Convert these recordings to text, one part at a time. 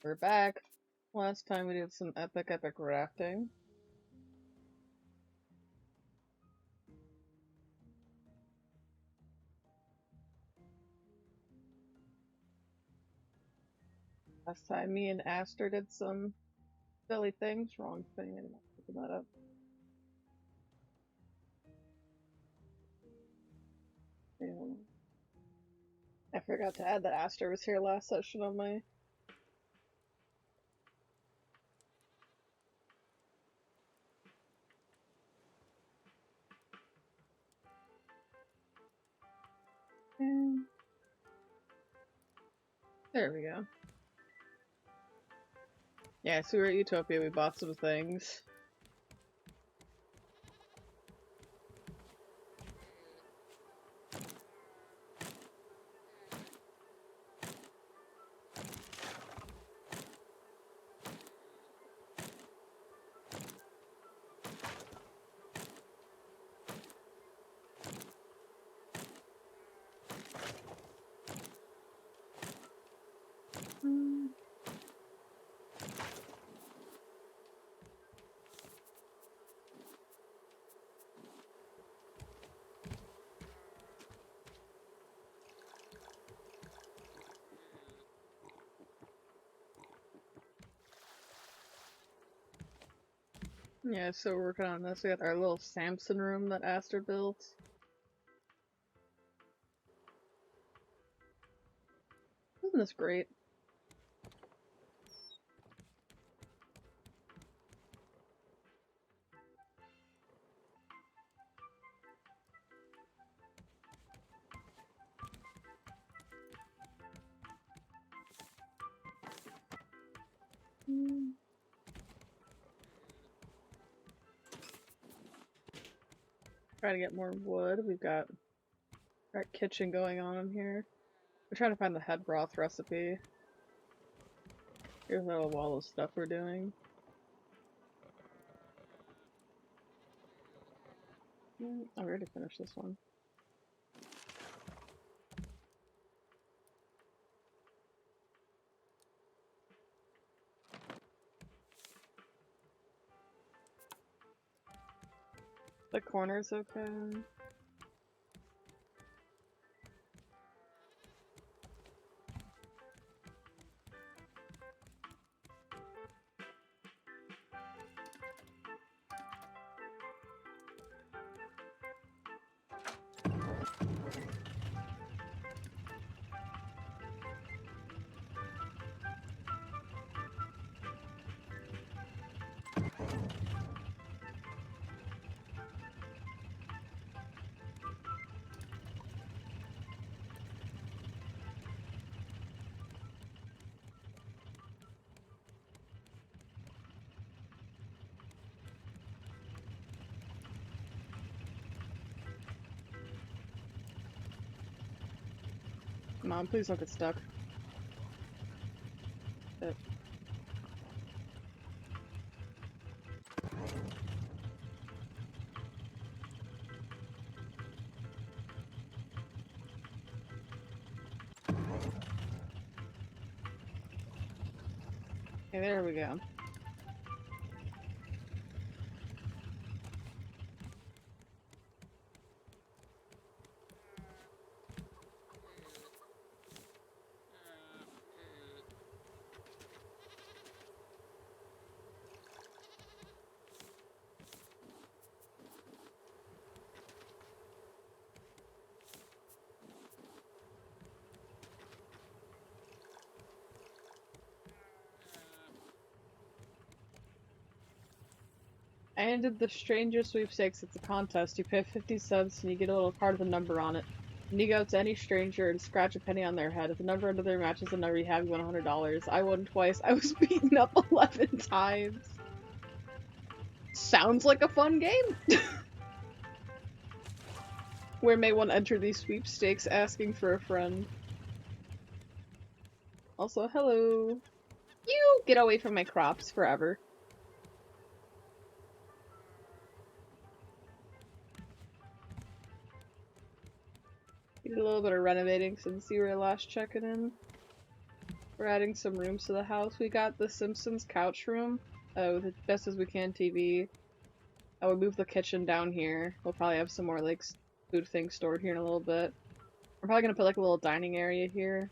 We're back. Last time we did some epic rafting. Last time me and Aster did some silly things. Wrong thing, I'm not picking that up. Yeah. I forgot to add that Aster was here last session on my... There we go. Yeah, so we were at Utopia, we bought some things. Yeah, so we're working on this. We got our little Samson room that Aster built. Isn't this great? Try to get more wood. We've got our kitchen going on in here. We're trying to find the head broth recipe. Here's all the stuff we're doing. I already finished this one. The corner's okay. Come on, please don't get stuck. Okay, there we go. I ended the Stranger Sweepstakes. It's a contest. You pay 50 cents and you get a little card with a number on it. And you go up to any stranger and scratch a penny on their head. If the number under their matches the number you have, you win $100. I won twice. I was beaten up 11 times. Sounds like a fun game! Where may one enter these sweepstakes asking for a friend? Also, hello! You get away from my crops forever. Did a little bit of renovating since you were last checking in. We're adding some rooms to the house. We got the Simpsons couch room, with the best as we can TV. I would move the kitchen down here. We'll probably have some more like food things stored here in a little bit. We're probably gonna put like a little dining area here.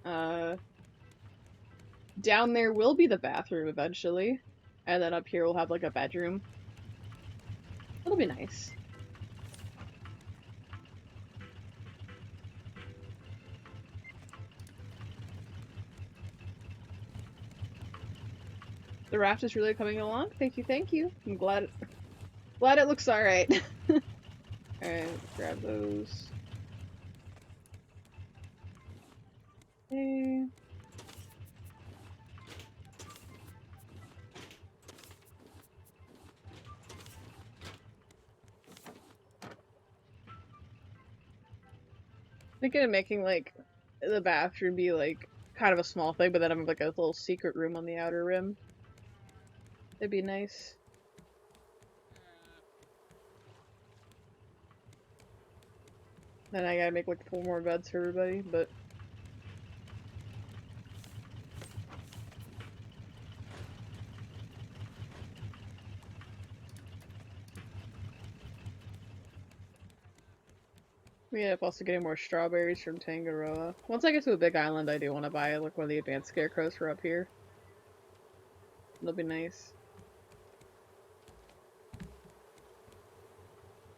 Down there will be the bathroom eventually, and then up here we'll have like a bedroom. It'll be nice. The raft is really coming along. Thank you, thank you. I'm glad it looks alright. Alright, grab those. Okay. Thinking of making like the bathroom be like kind of a small thing, but then I'm like a little secret room on the outer rim. It'd be nice. Then I gotta make like 4 more beds for everybody, but we end up also getting more strawberries from Tangaroa. Once I get to a big island, I do want to buy like one of the advanced scarecrows for up here. It'll be nice.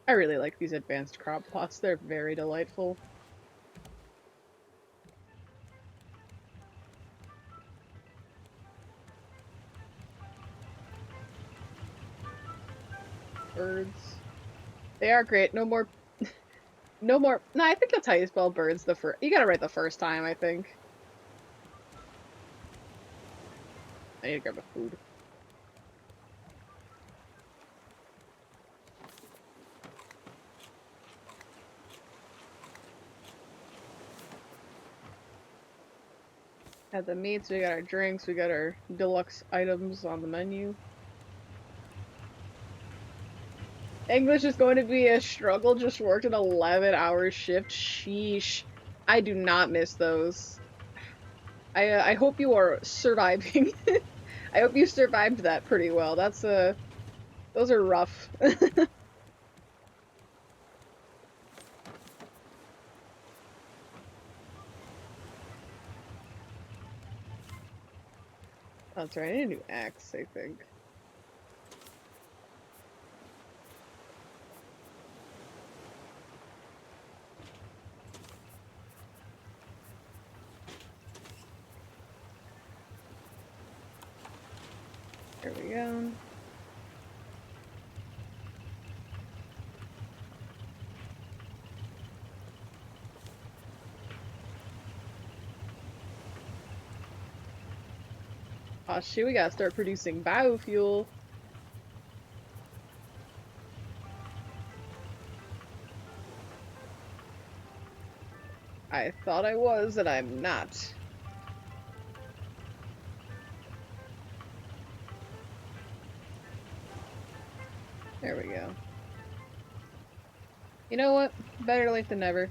I really like these advanced crop pots. They're very delightful. Birds. They are great. No more. No more. No, I think that's how you spell birds. You gotta write the first time, I think. I need to grab a food. Had the meats, we got our drinks, we got our deluxe items on the menu. English is going to be a struggle, just worked an 11-hour shift. Sheesh. I do not miss those. I hope you are surviving. I hope you survived that pretty well. Those are rough. That's right, I need a new axe, I think. There we go. Aw, shoot, we gotta start producing biofuel. I thought I was, and I'm not. There we go. You know what? Better late than never.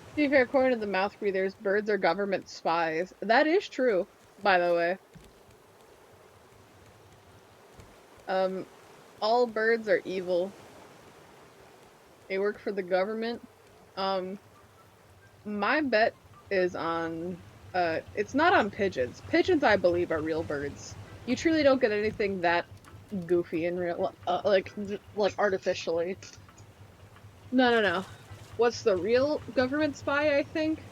To be fair, according to the mouth breathers, birds are government spies. That is true, by the way. All birds are evil. They work for the government. My bet is on, it's not on pigeons. Pigeons, I believe, are real birds. You truly don't get anything that goofy in real, like artificially. No. What's the real government spy, I think?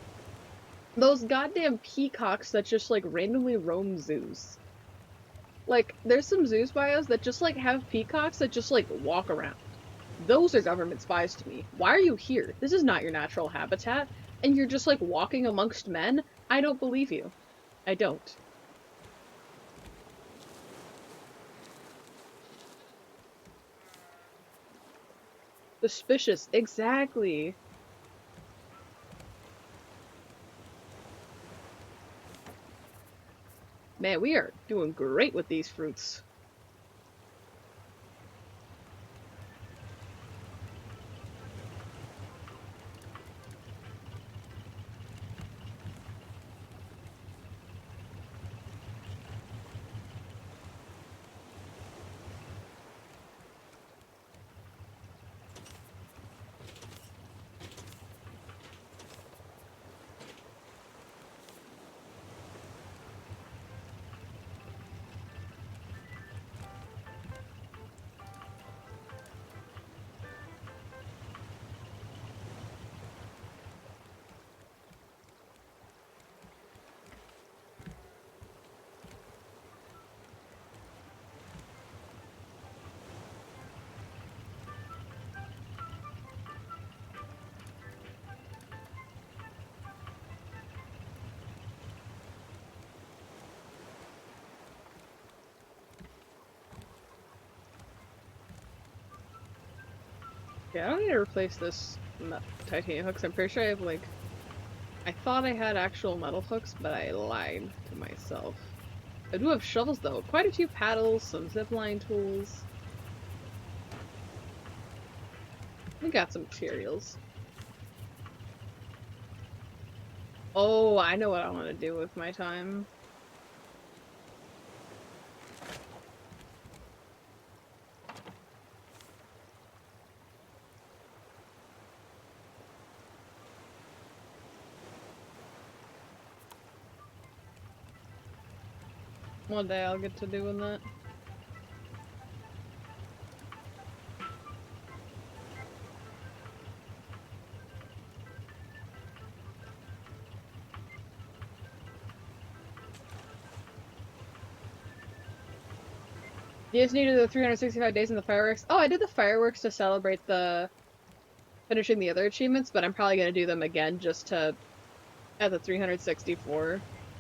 Those goddamn peacocks that just, like, randomly roam zoos. Like, there's some zoos by us that just, like, have peacocks that just, like, walk around. Those are government spies to me. Why are you here? This is not your natural habitat, and you're just, like, walking amongst men? I don't believe you. I don't. Suspicious. Exactly. Man, we are doing great with these fruits. Yeah, I don't need to replace this titanium hooks. I'm pretty sure I have like... I thought I had actual metal hooks, but I lied to myself. I do have shovels though. Quite a few paddles, some zipline tools. We got some materials. Oh, I know what I want to do with my time. One day I'll get to doing that. You just needed the 365 days in the fireworks. Oh, I did the fireworks to celebrate the finishing the other achievements, but I'm probably gonna do them again just to at the 364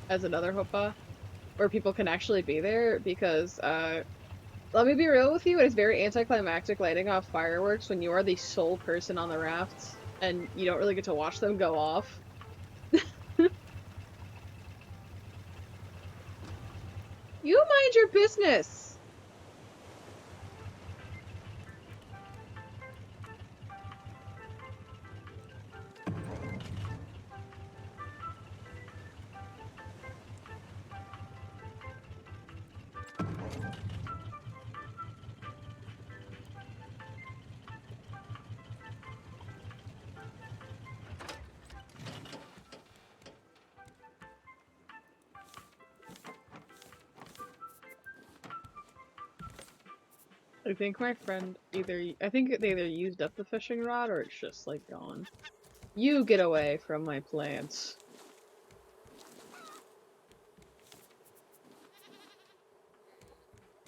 as another hopa, where people can actually be there because let me be real with you, it is very anticlimactic lighting off fireworks when you are the sole person on the rafts and you don't really get to watch them go off. You mind your business! I think my friend I think they either used up the fishing rod or it's just like gone. You get away from my plants.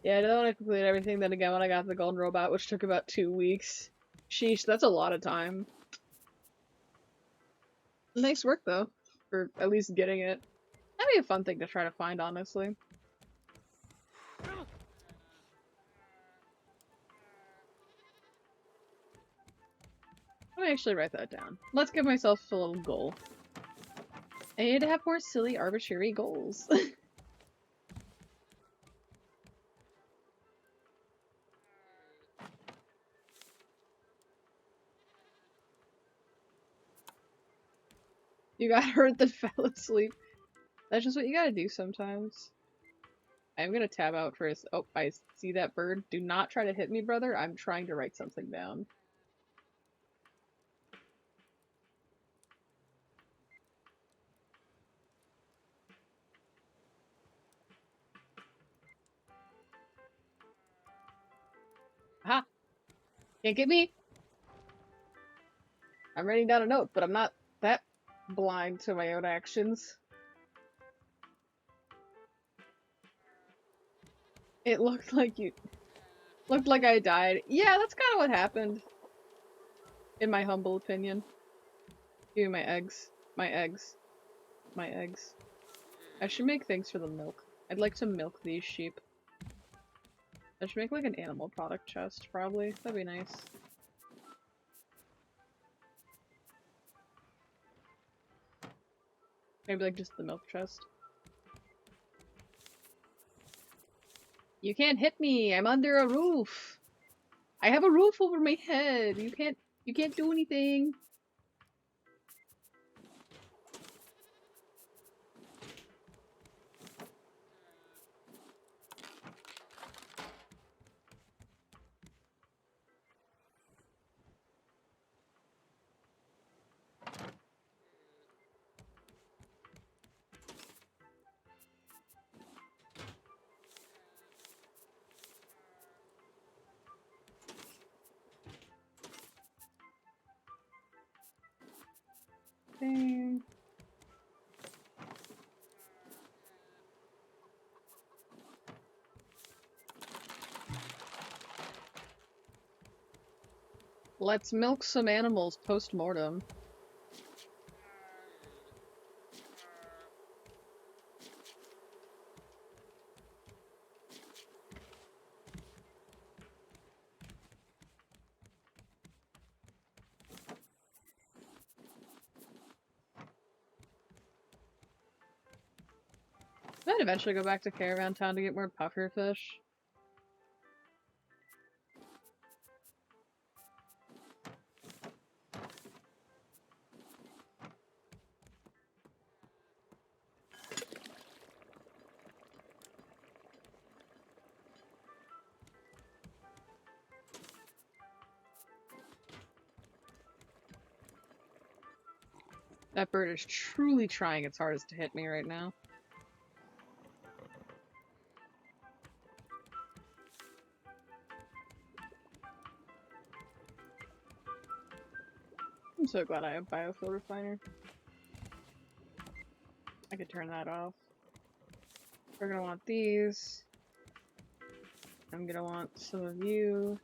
Yeah, I don't want to complete everything. Then again, when I got the golden robot, which took about 2 weeks. Sheesh, that's a lot of time. Nice work, though, for at least getting it. That'd be a fun thing to try to find, honestly. Let me actually write that down. Let's give myself a little goal. I need to have more silly, arbitrary goals. You got hurt then fell asleep. That's just what you gotta do sometimes. I'm gonna tab out for a oh, I see that bird. Do not try to hit me, brother. I'm trying to write something down. Aha! Can't get me! I'm writing down a note, but I'm not that blind to my own actions. It looked like I died. Yeah, that's kind of what happened. In my humble opinion. Give me my eggs. My eggs. My eggs. I should make things for the milk. I'd like to milk these sheep. I should make like an animal product chest, probably. That'd be nice. Maybe like just the milk chest. You can't hit me! I'm under a roof! I have a roof over my head! You can't do anything! Dang. Let's milk some animals post-mortem. might eventually go back to Caravan Town to get more pufferfish. That bird is truly trying its hardest to hit me right now. I'm so glad I have biofuel refiner. I could turn that off. We're gonna want these. I'm gonna want some of you.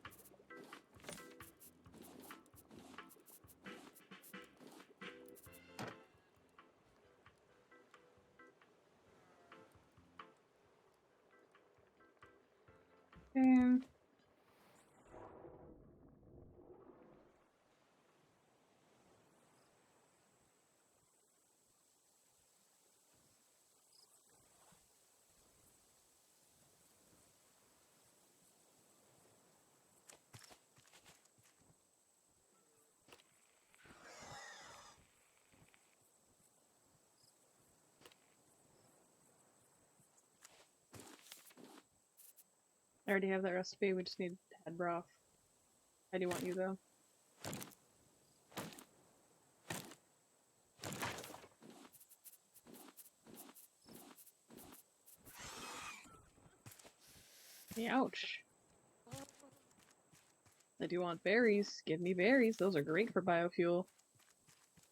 Okay. I already have that recipe, we just need head broth. I do want you though. Ouch. I do want berries. Give me berries. Those are great for biofuel.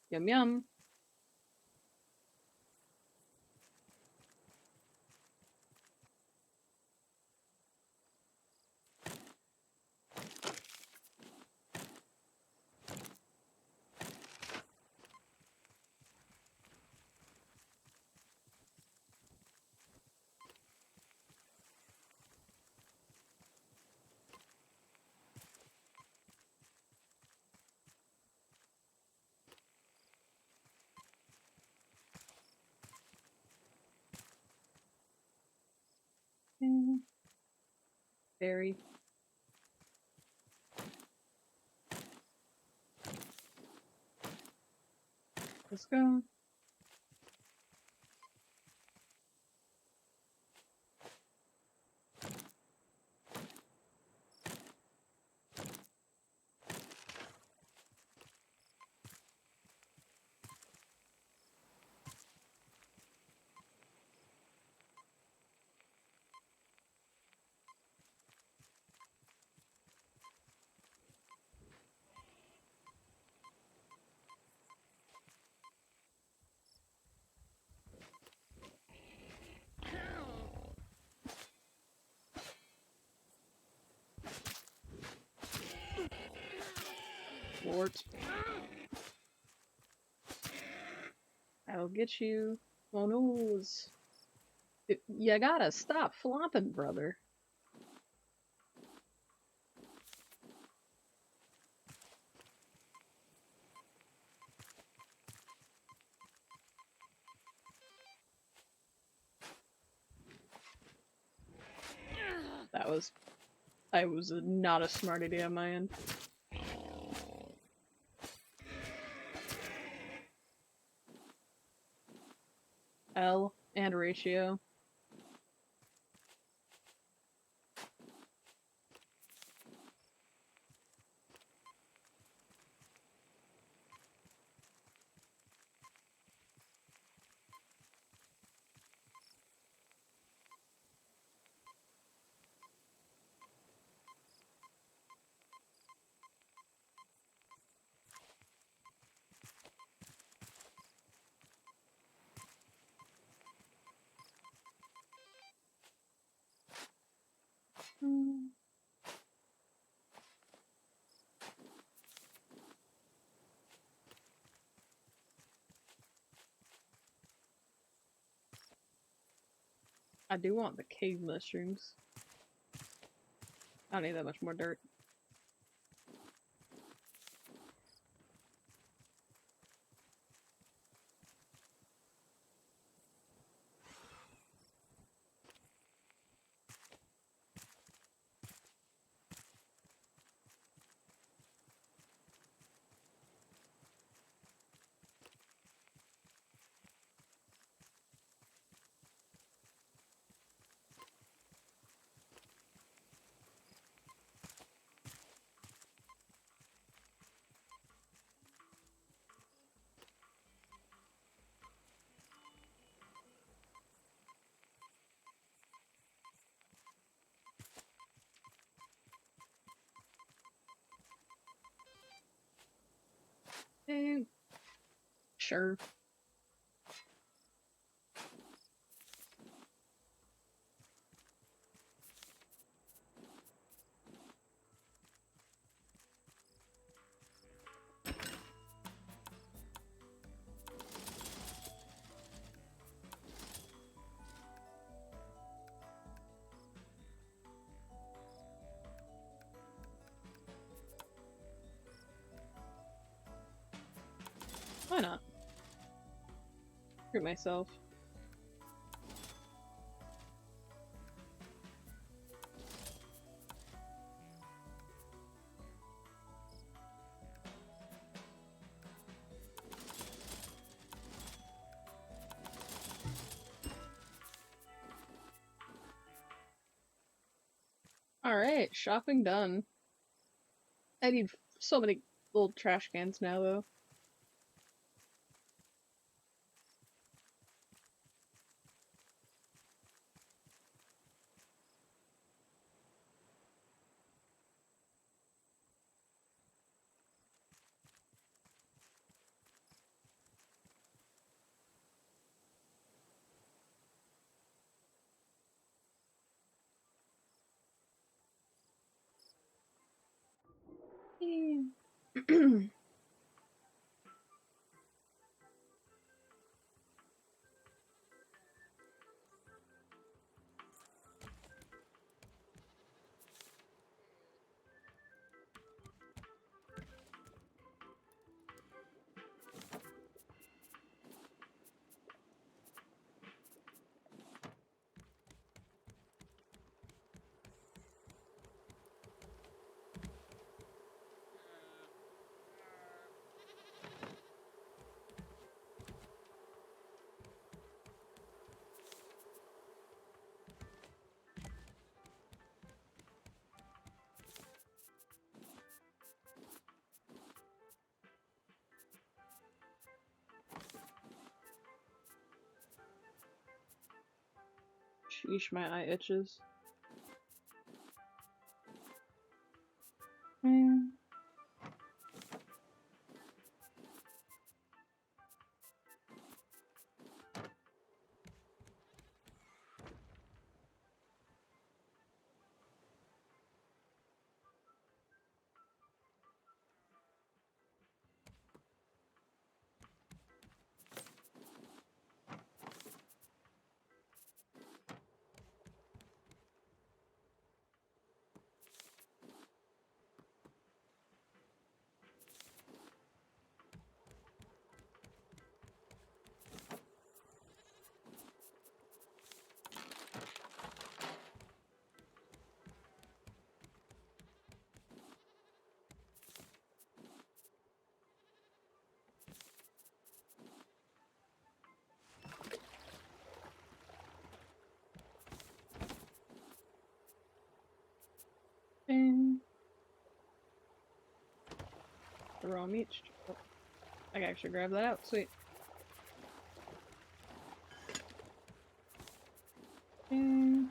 Yum yum. Berry. Let's go. Wart. I'll get you. Oh noes. You gotta stop flopping, brother. That was... I was not a smart idea on my end. L and ratio. I do want the cave mushrooms. I don't need that much more dirt. Sure. Why not? Screw myself. Alright, shopping done. I need so many little trash cans now, though. Sheesh, my eye itches. And the raw meat. Oh, I can actually grab that out. Sweet. And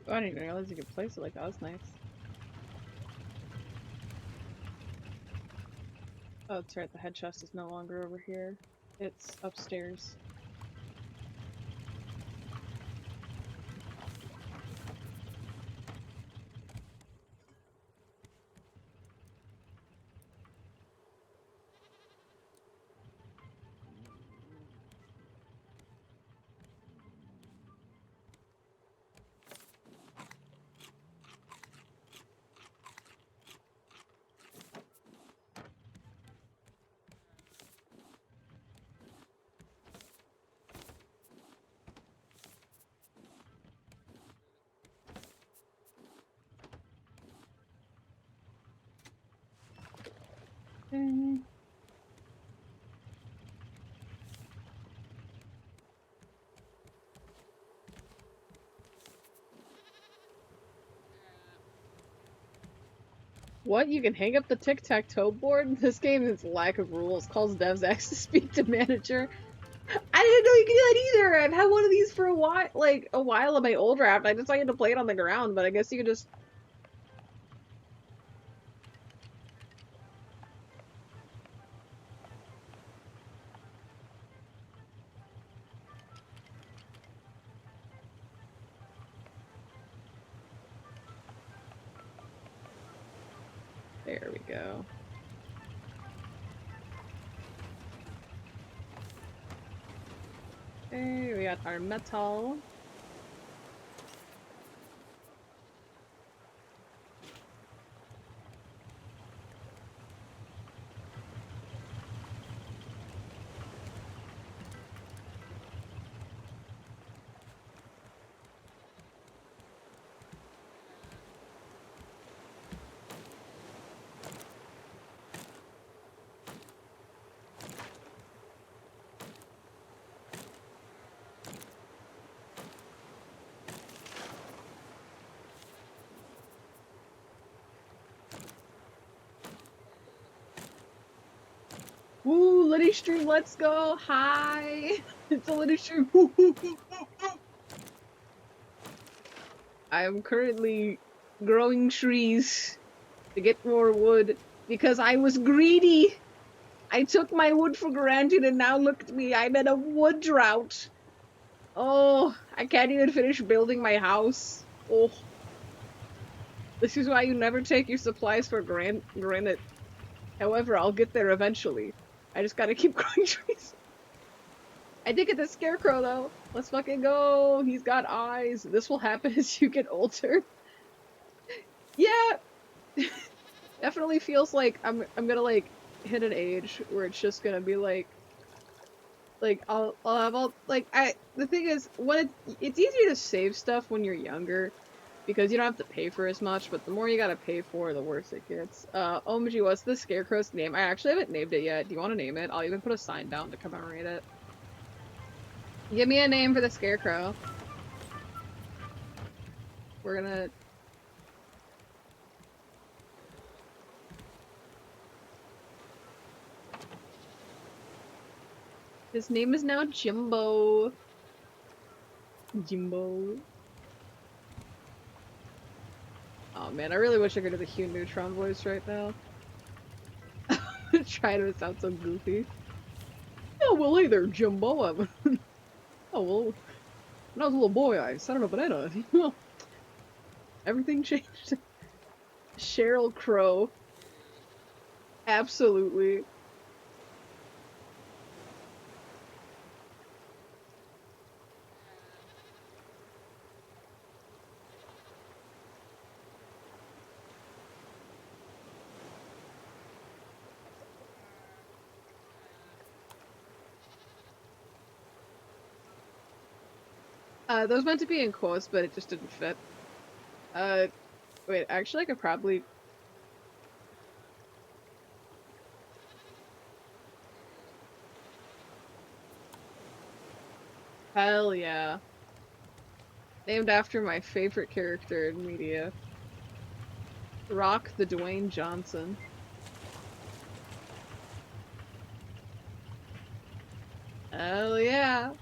oh, I didn't even realize you could place it like that. Was nice. Oh, that's right. The head chest is no longer over here. It's upstairs. What? You can hang up the tic-tac-toe board? This game is lack of rules. Calls devs ask to speak to manager. I didn't know you could do that either. I've had one of these for a while, like a while on my old Raft. I just wanted to play it on the ground, but I guess you could just. There we go. Okay, we got our metal. Woo, Liddy stream, let's go! Hi! It's a Liddy stream. I am currently growing trees to get more wood because I was greedy! I took my wood for granted and now look at me, I'm in a wood drought! Oh, I can't even finish building my house. Oh. This is why you never take your supplies for granted. However, I'll get there eventually. I just gotta keep growing trees. I did get the scarecrow though. Let's fucking go. He's got eyes. This will happen as you get older. Yeah. Definitely feels like I'm gonna like hit an age where it's just gonna be like I'll have all like the thing is when it's easier to save stuff when you're younger because you don't have to pay for as much, but the more you gotta pay for, the worse it gets. OMG, what's the scarecrow's name? I actually haven't named it yet. Do you want to name it? I'll even put a sign down to commemorate it. Give me a name for the scarecrow. We're gonna... His name is now Jimbo. Jimbo. Oh man, I really wish I could do the Hugh Neutron voice right now. Trying to sound so goofy. Oh, well, hey there, Jimbo. Oh, well, when I was a little boy, I sat on a banana. Well, everything changed. Sheryl Crow. Absolutely. Those meant to be in quotes, but it just didn't fit. Wait, actually I could probably... Hell yeah. Named after my favorite character in media. Rock the Dwayne Johnson. Hell yeah.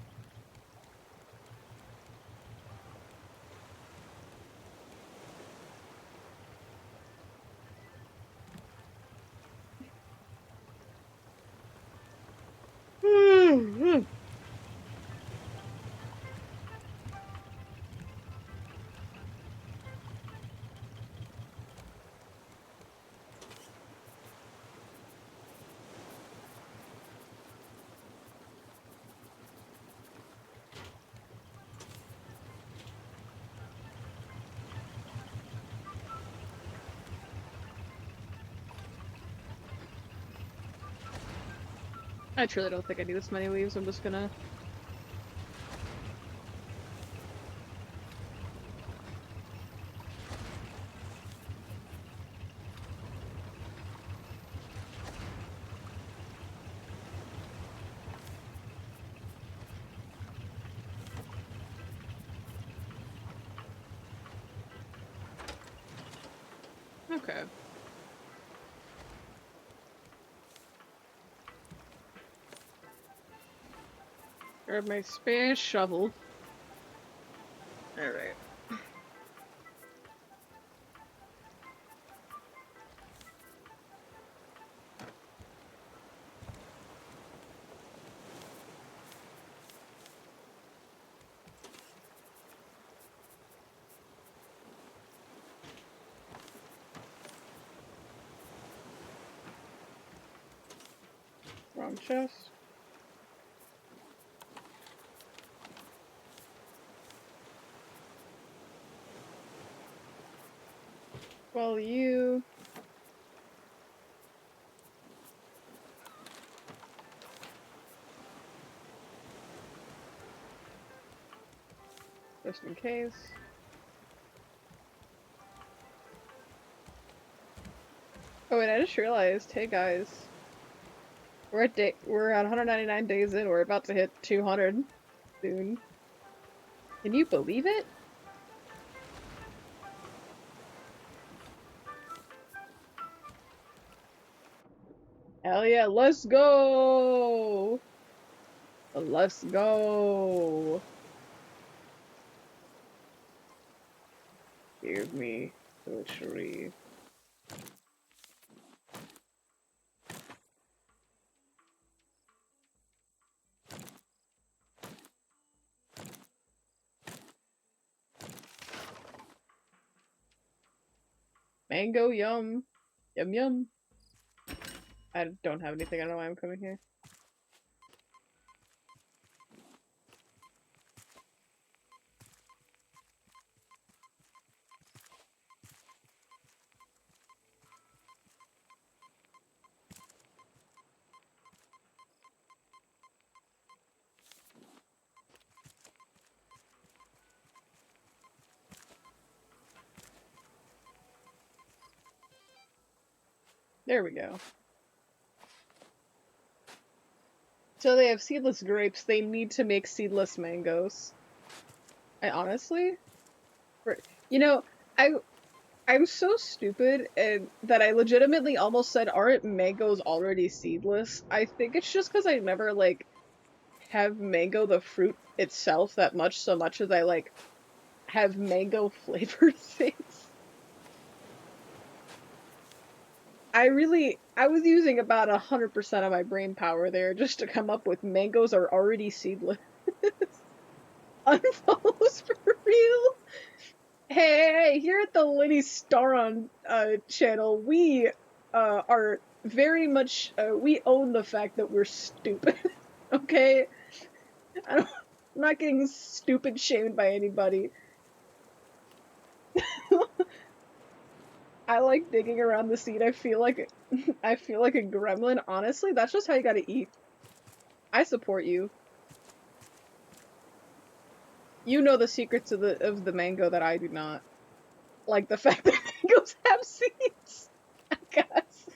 I truly don't think I need this many leaves, I'm just gonna... Okay. Grab my spare shovel. Alright. Wrong chest. Well, you... Just in case. Oh wait, I just realized, hey guys. We're at 199 days in, we're about to hit 200 soon. Can you believe it? Hell yeah, let's go! Let's go! Give me the tree. Mango yum. Yum yum. I don't have anything, I don't know why I'm coming here. There we go. So they have seedless grapes, they need to make seedless mangoes. I honestly... You know, I'm so stupid and that I legitimately almost said, aren't mangoes already seedless? I think it's just because I never, like, have mango the fruit itself that much, so much as I, like, have mango flavored things. I was using about 100% of my brain power there just to come up with mangoes are already seedless. Unfollows for real? Hey, here at the Lenny Staron channel, we are very much, we own the fact that we're stupid, okay? I'm not getting stupid shamed by anybody. I like digging around the seed. I feel like a gremlin. Honestly, that's just how you gotta eat. I support you. You know the secrets of the mango that I do not. Like the fact that mangoes have seeds. I guess.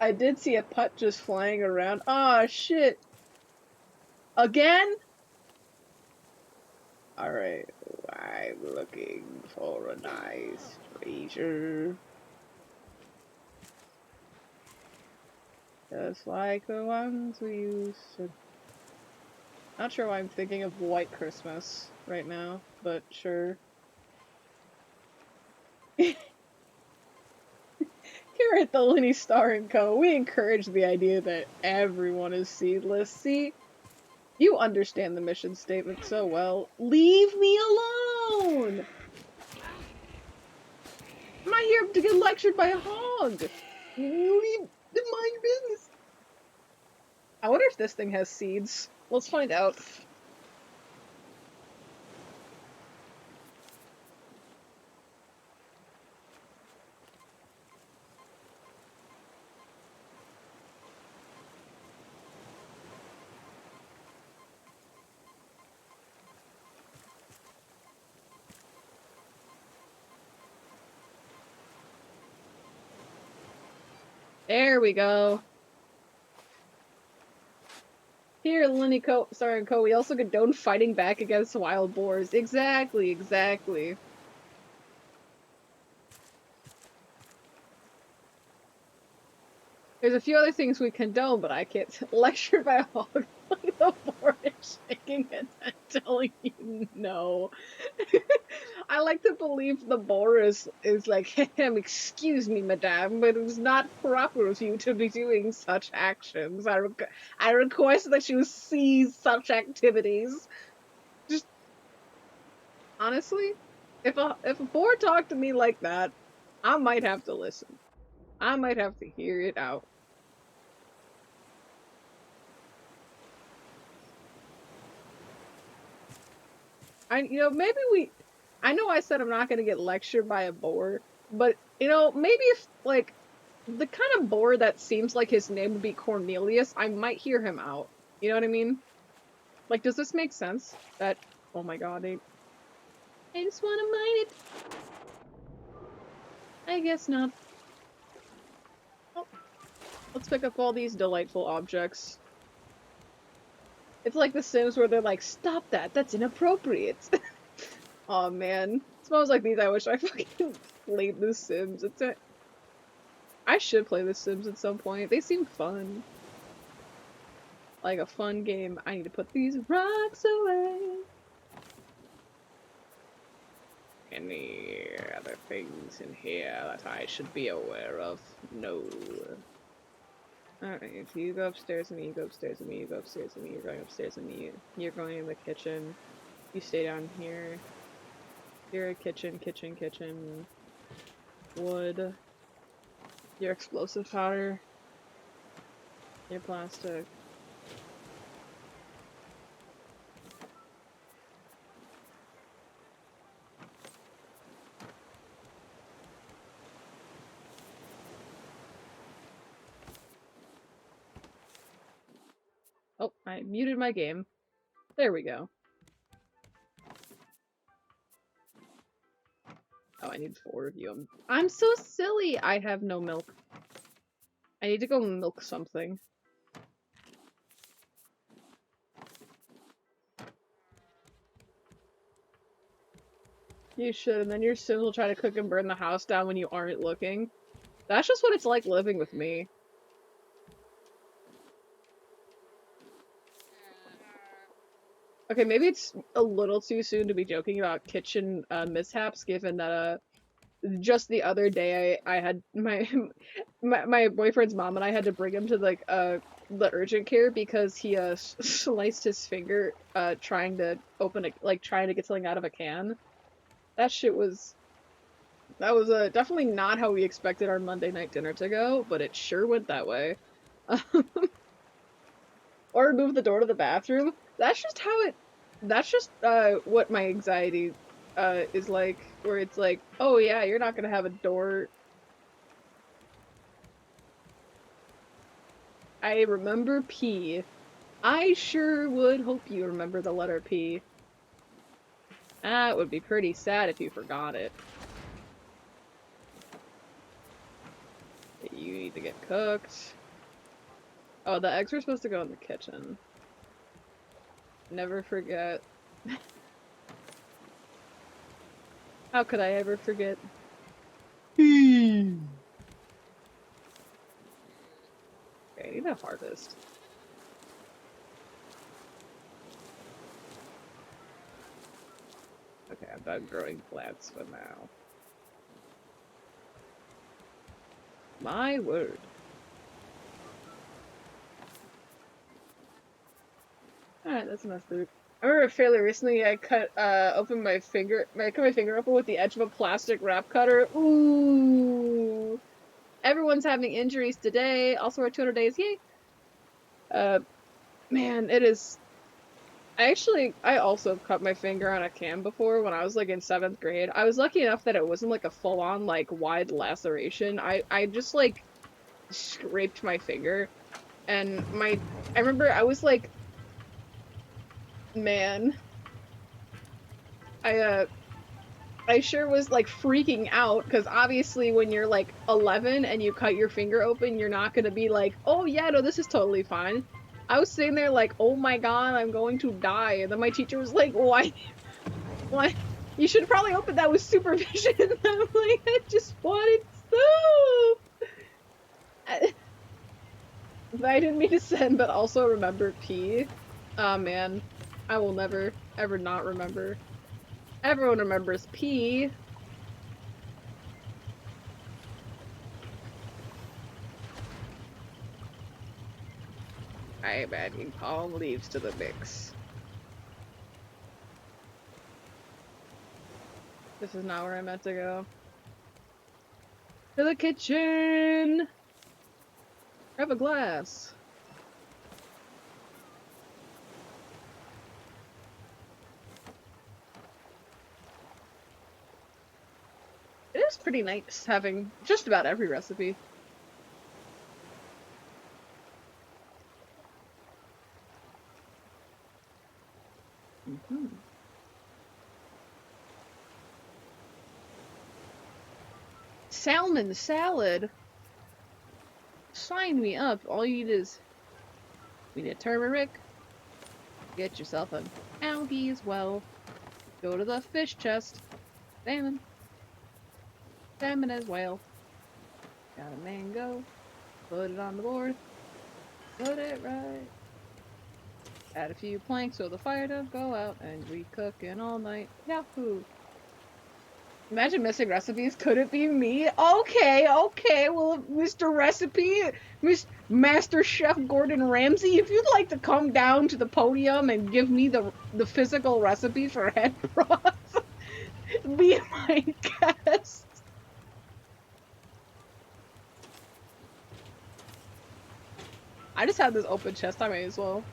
I did see a putt just flying around. Aw, shit. Again? Alright, I'm looking for a nice treasure. Just like the ones we used to. Not sure why I'm thinking of White Christmas right now, but sure. Here at the Lenny Star & Co., we encourage the idea that everyone is seedless. See? You understand the mission statement so well. Leave me alone! I'm not here to get lectured by a hog! You need to mind your business. I wonder if this thing has seeds. Let's find out. There we go. Here, Lenny Star & Co., we also condone fighting back against wild boars. Exactly, exactly. There's a few other things we condone, but I can't lecture by a hog like the board is shaking its head telling you no. I like to believe the boar is like, excuse me, madame, but it is not proper of you to be doing such actions. I request that you cease such activities. Just honestly, if a boar talked to me like that, I might have to listen. I might have to hear it out. I know I said I'm not gonna get lectured by a boar, but maybe if like the kind of boar that seems like his name would be Cornelius, I might hear him out. You know what I mean? Like, does this make sense? That, oh my god, I just wanna mine it. I guess not. Oh, let's pick up all these delightful objects. It's like The Sims where they're like, stop that, that's inappropriate. Oh man, smells like these. I wish I fucking played The Sims. I should play The Sims at some point. They seem fun. Like a fun game. I need to put these rocks away. Any other things in here that I should be aware of? No. Alright, if you go upstairs with me, you go upstairs with me, you go upstairs with me, you're going upstairs with me, you're going in the kitchen, you stay down here. Your kitchen, wood, your explosive powder, your plastic. Oh, I muted my game. There we go. Oh, I need 4 of you. I'm so silly! I have no milk. I need to go milk something. You should, and then your Sims will try to cook and burn the house down when you aren't looking. That's just what it's like living with me. Okay, maybe it's a little too soon to be joking about kitchen mishaps, given that just the other day I had my boyfriend's mom and I had to bring him to like the urgent care because he sliced his finger trying to trying to get something out of a can. That was definitely not how we expected our Monday night dinner to go, but it sure went that way. Or move the door to the bathroom. That's just what my anxiety is like, where it's like, oh yeah, you're not gonna have a door. I remember P. I sure would hope you remember the letter P. That would be pretty sad if you forgot it. You need to get cooked. Oh, the eggs were supposed to go in the kitchen. Never forget. How could I ever forget? Okay, I need a harvest. Okay, I'm done growing plants for now. My word. Alright, that's enough food. I remember fairly recently I cut my finger open with the edge of a plastic wrap cutter. Ooh. Everyone's having injuries today. Also our 200 days, yay! Man, it is... I also cut my finger on a can before when I was like in 7th grade. I was lucky enough that it wasn't like a full-on like wide laceration. I just like scraped my finger and I remember I was like, man, I sure was like freaking out because obviously when you're like 11 and you cut your finger open, you're not gonna be like, oh yeah, no, this is totally fine. I was sitting there like, oh my god, I'm going to die. And then my teacher was like, why? You should probably open that with supervision. And I'm like, I just wanted soup. I didn't mean to send, but also remember P. Oh man, I will never, ever not remember. Everyone remembers P. I am adding palm leaves to the mix. This is not where I meant to go. To the kitchen! Grab a glass. It is pretty nice having just about every recipe. Salmon salad! Sign me up. All you need is... We need turmeric. Get yourself an algae as well. Go to the fish chest. Salmon. Salmon as well. Got a mango. Put it on the board. Put it right. Add a few planks so the fire don't go out, and we cooking all night. Yahoo! Imagine missing recipes. Could it be me? Okay, okay. Well, Mr. Recipe, Master Chef Gordon Ramsay, if you'd like to come down to the podium and give me the physical recipe for head broth, be my guest. I just had this open chest. I may as well.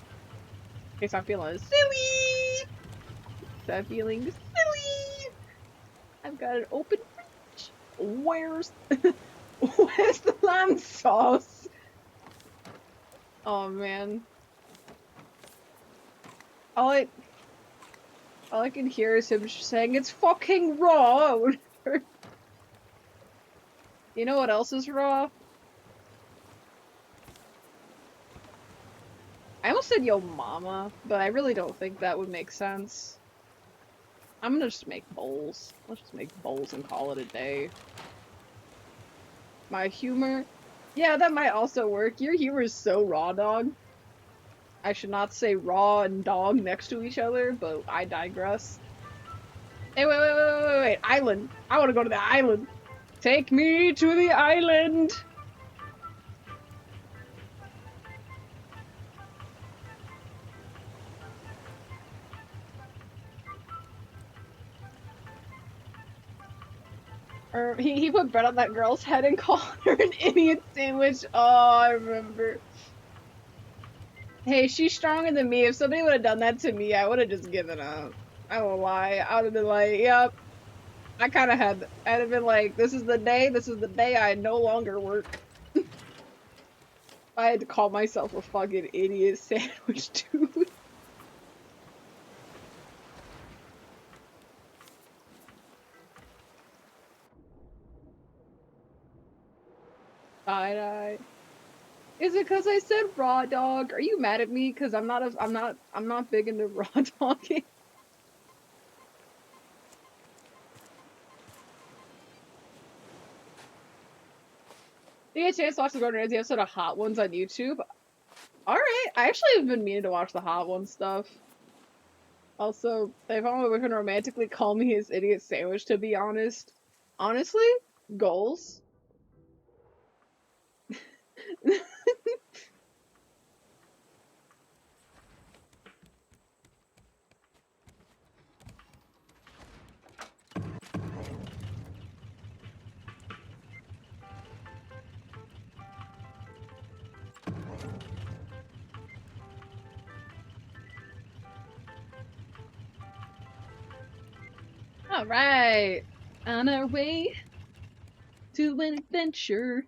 In case I'm feeling silly. I'm feeling silly. I've got an open fridge. Where's the lamb sauce? Oh man. All I can hear is him saying it's fucking raw. You know what else is raw? I almost said yo mama, but I really don't think that would make sense. I'm gonna just make bowls. Let's just make bowls and call it a day. My humor? Yeah, that might also work. Your humor is so raw, dog. I should not say raw and dog next to each other, but I digress. Hey, wait. Island. I want to go to the island. Take me to the island. He put bread on that girl's head and called her an idiot sandwich. Oh, I remember. Hey, she's stronger than me. If somebody would have done that to me, I would have just given up. I won't lie. I would have been like, yep. I kind of had. I'd have been like, this is the day I no longer work. I had to call myself a fucking idiot sandwich dude. Side-eye. Is it because I said raw dog? Are you mad at me? Because I'm not big into raw dogging. Did you get a chance to watch the Gordon Ramsay episode of Hot Ones on YouTube? Alright, I actually have been meaning to watch the Hot Ones stuff. Also, I found my boyfriend romantically call me his idiot sandwich, to be honest. Honestly, goals. Alright, on our way to an adventure.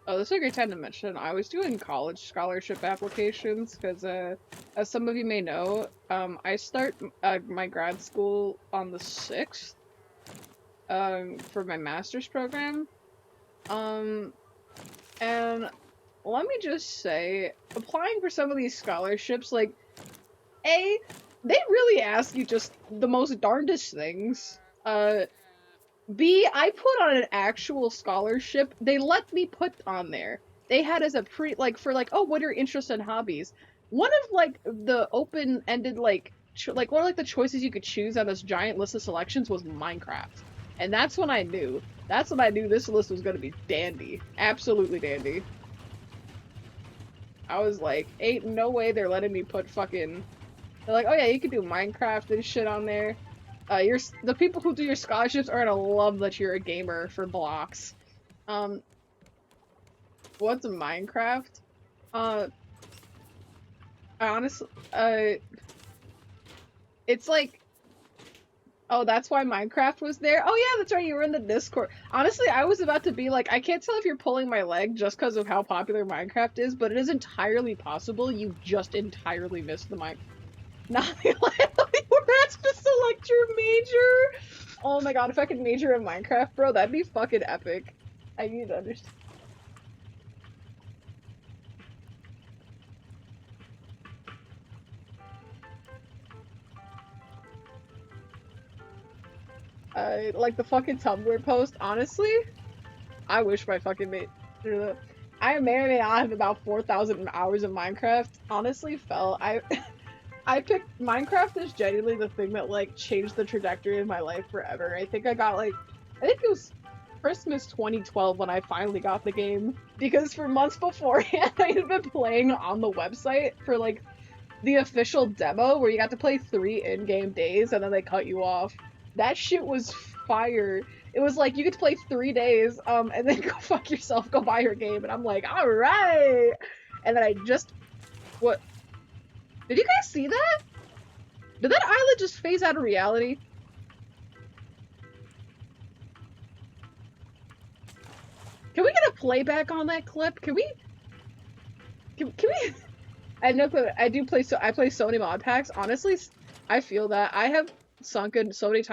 Oh, this is a great time to mention. I was doing college scholarship applications because, as some of you may know, I start my grad school on the 6th for my master's program. And let me just say, applying for some of these scholarships, like, they really ask you just the most darndest things. B, I put on an actual scholarship. They let me put on there. They had as a like for like, oh, what are your interests and hobbies? One of like the open-ended like one of like the choices you could choose on this giant list of selections was Minecraft. And that's when I knew. That's when I knew this list was gonna be dandy. Absolutely dandy. I was like, ain't no way they're letting me put fucking. They're like, oh yeah, you can do Minecraft and shit on there. The people who do your scholarships are gonna love that you're a gamer for blocks. Um, what's Minecraft? Uh, I honestly, it's like, oh, that's why Minecraft was there. Oh yeah, that's right, you were in the Discord. Honestly, I was about to be like, I can't tell if you're pulling my leg just because of how popular Minecraft is, but it is entirely possible you just entirely missed the Minecraft. Not you were asked to select your major. Oh my god, if I could major in Minecraft, bro, that'd be fucking epic. I need to understand. Like the fucking Tumblr post, honestly, I wish my fucking mate. I may or may not have about 4,000 hours of Minecraft. Honestly, I picked Minecraft is genuinely the thing that like changed the trajectory of my life forever. I think I think it was Christmas 2012 when I finally got the game because for months beforehand I had been playing on the website for like the official demo where you got to play 3 in-game days and then they cut you off. That shit was fire. It was like you get to play 3 days, and then go fuck yourself, go buy your game, and I'm like, all right. And then I just what? Did you guys see that? Did that island just phase out of reality? Can we get a playback on that clip? Can we? Can we? I know I do play I play so many mod packs. Honestly, I feel that I have sunken so much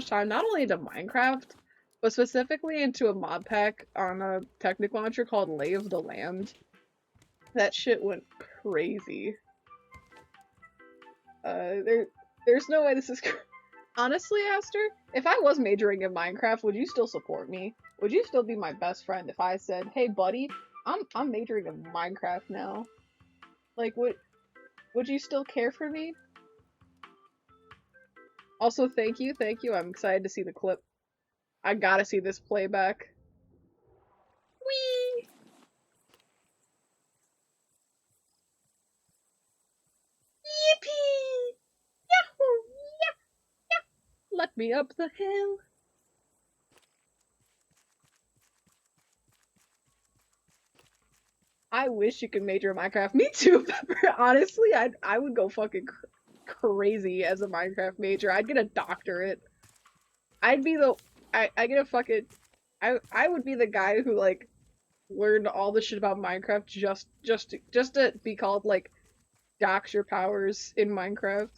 time, not only into Minecraft, but specifically into a mod pack on a Technic launcher called Lay of the Land. That shit went crazy. There's no way this is. Honestly, Aster, if I was majoring in Minecraft, would you still support me? Would you still be my best friend if I said, "Hey, buddy, I'm majoring in Minecraft now"? Like, would you still care for me? Also, thank you. I'm excited to see the clip. I gotta see this playback. Whee! Yippee! Yahoo! Yah! Yah! Let me up the hill. I wish you could major in Minecraft. Me too, Pepper. Honestly, I would go fucking crazy as a Minecraft major. I'd get a doctorate. I'd be the I get a fucking I would be the guy who like learned all the shit about Minecraft just to be called like dox your powers in Minecraft.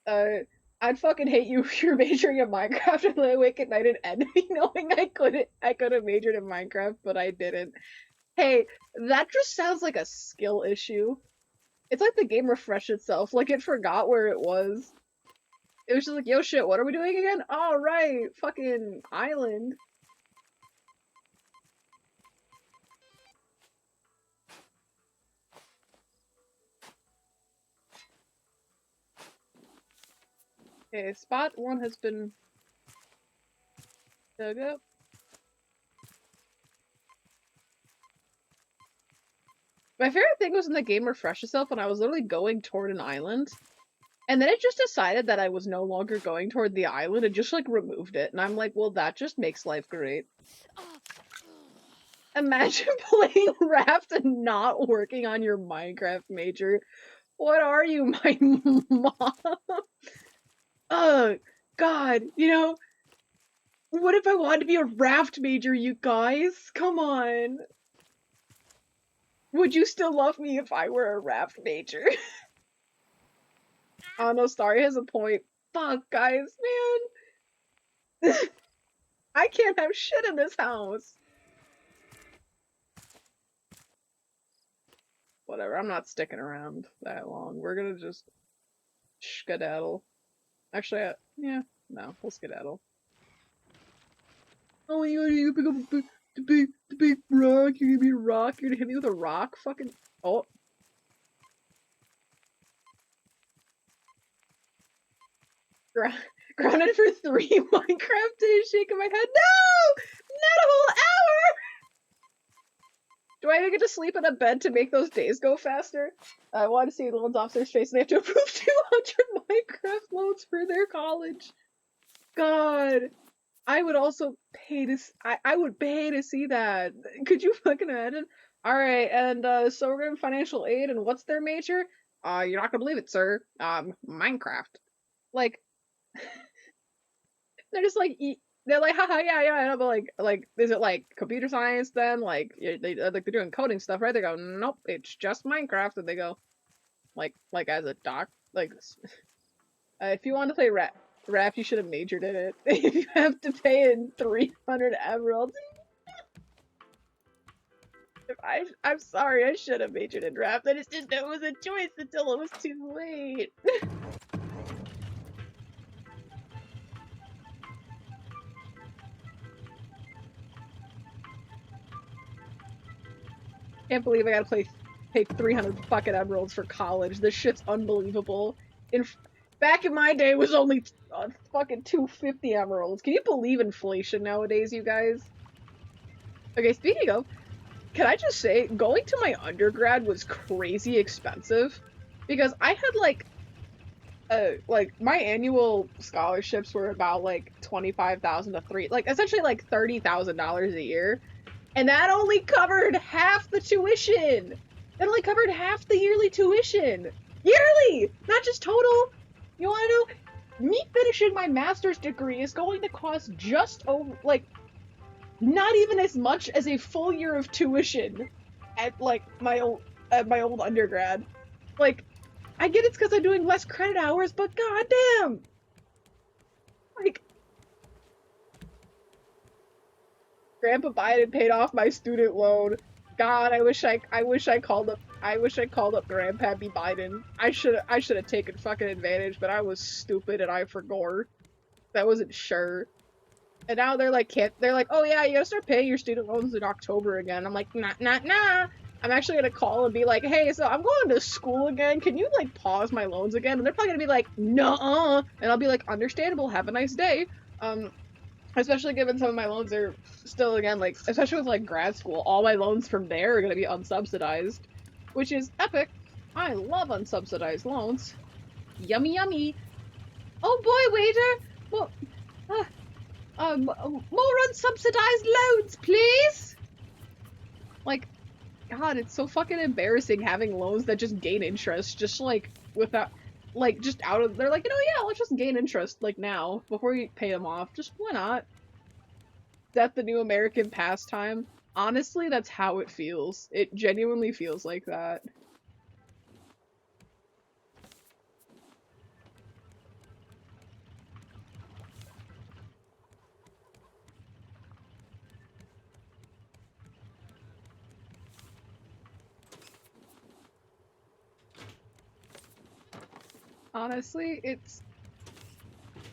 Uh, I'd fucking hate you if you're majoring in Minecraft and then I wake at night and end me knowing I could have majored in Minecraft, but I didn't. Hey, that just sounds like a skill issue. It's like the game refreshed itself, like it forgot where it was. It was just like, yo shit, what are we doing again? All right, fucking island. Okay, spot one has been dug up. My favorite thing was when the game refreshed itself when I was literally going toward an island. And then it just decided that I was no longer going toward the island and just like removed it. And I'm like, well, that just makes life great. Imagine playing Raft and not working on your Minecraft major. What are you, my mom? Oh, God, what if I wanted to be a Raft major, you guys? Come on. Would you still love me if I were a Raft major? Oh no, Starry has a point. Fuck, guys, man. I can't have shit in this house. Whatever, I'm not sticking around that long. We're gonna just skedaddle. Actually, yeah, no, we'll skedaddle. Oh, you pick up the big rock. You're gonna be a rock. You're gonna hit me with a rock. Fucking. Oh. Grounded for 3 Minecraft days, shaking my head. No! Not a whole hour! Do I get to sleep in a bed to make those days go faster? I want to see little Dobster's face and they have to approve 200 Minecraft loans for their college. God. I would also pay to I would pay to see that. Could you fucking imagine? Alright, and so we're getting financial aid, and what's their major? You're not gonna believe it, sir. Minecraft. Like, they're just like, they're like, haha, yeah, but like, is it like computer science then? Like, they're doing coding stuff, right? They go, nope, it's just Minecraft, and they go, like as a doc, like, if you want to play Raft, you should have majored in it. If you have to pay in 300 emeralds. I'm sorry, I should have majored in Raft. I just didn't know it was a choice until it was too late. Can't believe I gotta pay 300 fucking emeralds for college. This shit's unbelievable. Back in my day, it was only fucking 250 emeralds. Can you believe inflation nowadays, you guys? Okay, speaking of, can I just say, going to my undergrad was crazy expensive. Because I had like my annual scholarships were about like 25,000 to essentially like $30,000 a year. And that only covered half the tuition. That only covered half the yearly tuition. Yearly! Not just total. You wanna know? Me finishing my master's degree is going to cost just over, like, not even as much as a full year of tuition at, like, my old undergrad. Like, I get it's because I'm doing less credit hours, but goddamn! Like, Grandpa Biden paid off my student loan. God, I wish I called up Grandpappy Biden. I should have taken fucking advantage, but I was stupid and I forgot. I wasn't sure. And now they're like, oh yeah, you gotta start paying your student loans in October again. I'm like, nah. I'm actually gonna call and be like, hey, so I'm going to school again. Can you like pause my loans again? And they're probably gonna be like, nuh-uh. And I'll be like, understandable. Have a nice day. Especially given some of my loans are still, again, like, especially with, like, grad school, all my loans from there are gonna be unsubsidized, which is epic. I love unsubsidized loans. Yummy, yummy. Oh boy, waiter! Well, more unsubsidized loans, please! Like, God, it's so fucking embarrassing having loans that just gain interest, just, like, without... Like, just out of, they're like, yeah, let's just gain interest, like, now, before you pay them off. Just, why not? Is that the new American pastime? Honestly, that's how it feels. It genuinely feels like that. Honestly, it's...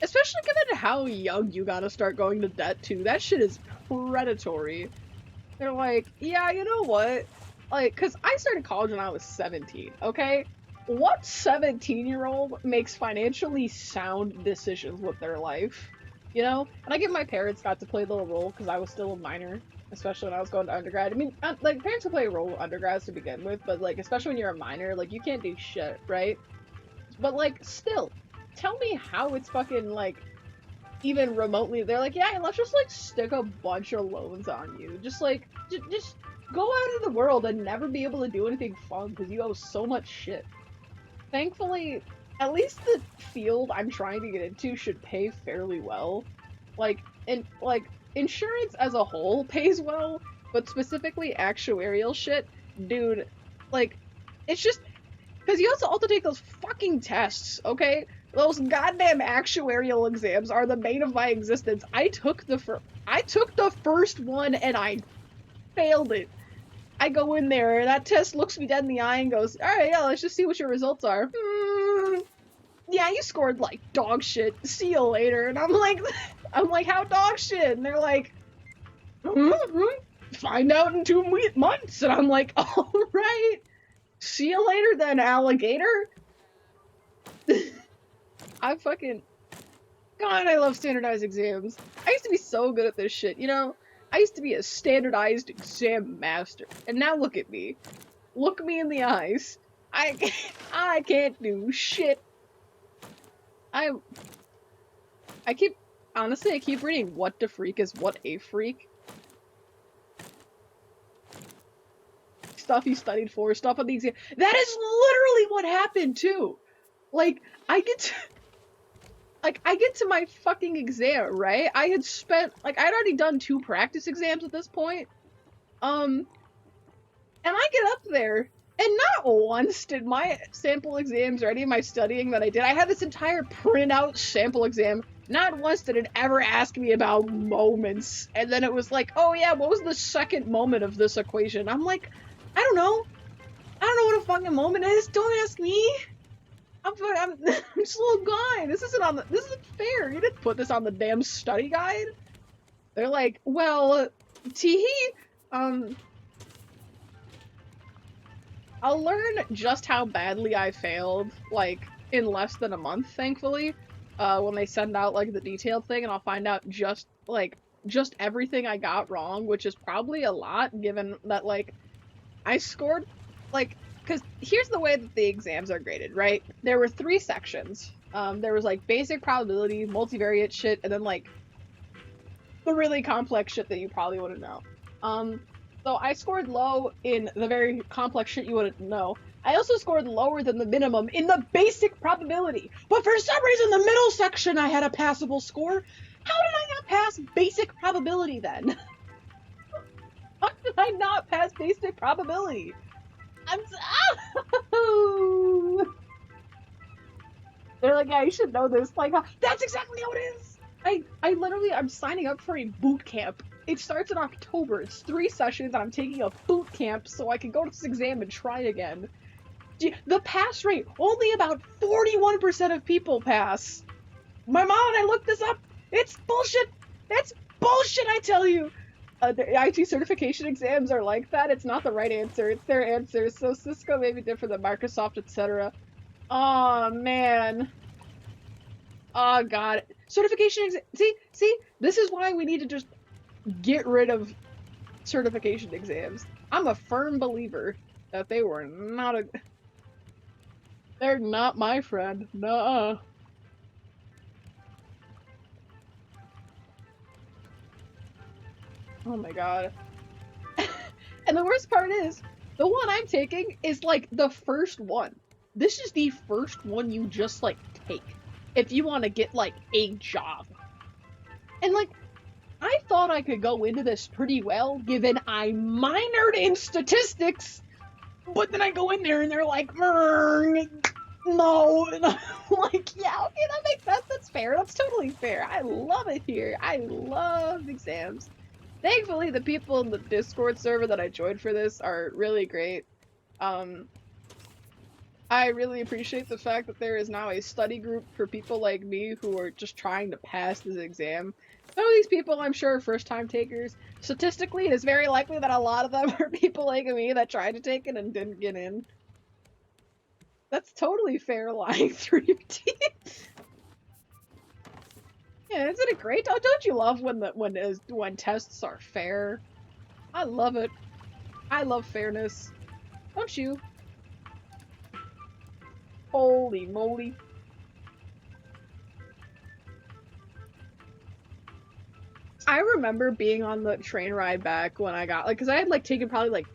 Especially given how young you gotta start going to debt, too. That shit is predatory. They're like, yeah, you know what? Like, because I started college when I was 17, okay? What 17-year-old makes financially sound decisions with their life? You know? And I give my parents got to play the role because I was still a minor, especially when I was going to undergrad. I mean, like, parents will play a role with undergrads to begin with, but, like, especially when you're a minor, like, you can't do shit, right? But, like, still, tell me how it's fucking, like, even remotely, they're like, yeah, let's just, like, stick a bunch of loans on you. Just, like, just go out in the world and never be able to do anything fun because you owe so much shit. Thankfully, at least the field I'm trying to get into should pay fairly well. Like, insurance as a whole pays well, but specifically actuarial shit, dude, like, it's just... Because you also take those fucking tests, okay? Those goddamn actuarial exams are the bane of my existence. I took the first one and I failed it. I go in there, and that test looks me dead in the eye and goes, alright, yeah, let's just see what your results are. Yeah, you scored like dog shit. See you later. And I'm like, how dog shit? And they're like, Find out in 2 months. And I'm like, all right. See you later then, alligator. I fucking... God, I love standardized exams. I used to be so good at this shit, you know? I used to be a standardized exam master. And now look at me. Look me in the eyes. I can't do shit. I keep... Honestly, I keep reading What the Freak is What a Freak. Stuff he studied for, stuff on the exam. That is literally what happened, too. Like, I get to my fucking exam, right? I had spent, like, I'd already done 2 practice exams at this point. And I get up there, and not once did my sample exams or any of my studying that I did, I had this entire printout sample exam. Not once did it ever ask me about moments. And then it was like, oh yeah, what was the second moment of this equation? I'm like, I don't know. I don't know what a fucking moment is. Don't ask me. I'm just a little guy. This isn't fair. You didn't put this on the damn study guide. They're like, well, teehee, I'll learn just how badly I failed, like, in less than a month, thankfully, when they send out, like, the detailed thing, and I'll find out just everything I got wrong, which is probably a lot, given that, like, I scored, like, because here's the way that the exams are graded, right? There were 3 sections. There was, like, basic probability, multivariate shit, and then, like, the really complex shit that you probably wouldn't know. So I scored low in the very complex shit you wouldn't know. I also scored lower than the minimum in the basic probability. But for some reason, the middle section I had a passable score. How did I not pass basic probability then? How did I not pass basic probability? They're like, yeah, you should know this. Like, that's exactly how it is. I'm signing up for a boot camp. It starts in October. It's 3 sessions, and I'm taking a boot camp so I can go to this exam and try again. The pass rate, only about 41% of people pass. My mom and I looked this up. It's bullshit. It's bullshit, I tell you. The IT certification exams are like that. It's not the right answer. It's their answer. So Cisco may be different than Microsoft, etc. Oh, man. Oh, God. Certification exam. See? This is why we need to just get rid of certification exams. I'm a firm believer that they were not a... They're not my friend. Nuh-uh. Oh my god. And the worst part is, the one I'm taking is, like, the first one. This is the first one you just, like, take if you want to get, like, a job. And, like, I thought I could go into this pretty well, given I minored in statistics, but then I go in there and they're like, no, and I'm like, yeah, okay, that makes sense, that's fair, that's totally fair, I love it here, I love exams. Thankfully, the people in the Discord server that I joined for this are really great. I really appreciate the fact that there is now a study group for people like me who are just trying to pass this exam. Some of these people, I'm sure, are first-time takers. Statistically, it is very likely that a lot of them are people like me that tried to take it and didn't get in. That's totally fair lying through your teeth. Yeah, isn't it great? Oh, don't you love when tests are fair? I love it. I love fairness. Don't you? Holy moly. I remember being on the train ride back when I got, like, because I had, like, taken probably, like,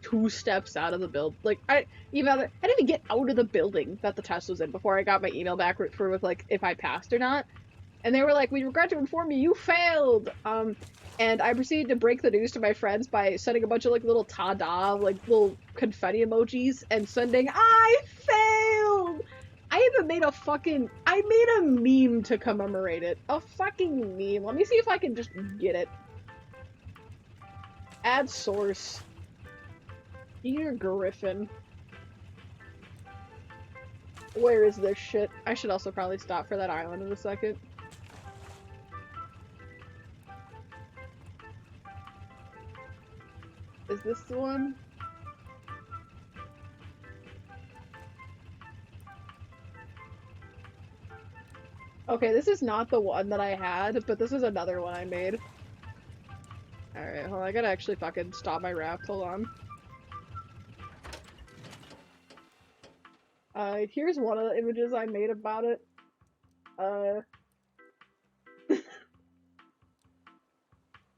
2 steps out of the like, I didn't even get out of the building that the test was in before I got my email back for with, like, if I passed or not. And they were like, we regret to inform you, you failed! And I proceeded to break the news to my friends by sending a bunch of, like, little ta-da, like, little confetti emojis and sending, I failed! I even made I made a meme to commemorate it. A fucking meme. Let me see if I can just get it. Add source. Dear Griffin. Where is this shit? I should also probably stop for that island in a second. Is this the one? Okay, this is not the one that I had, but this is another one I made. Alright, hold on, I gotta actually fucking stop my raft, hold on. Here's one of the images I made about it.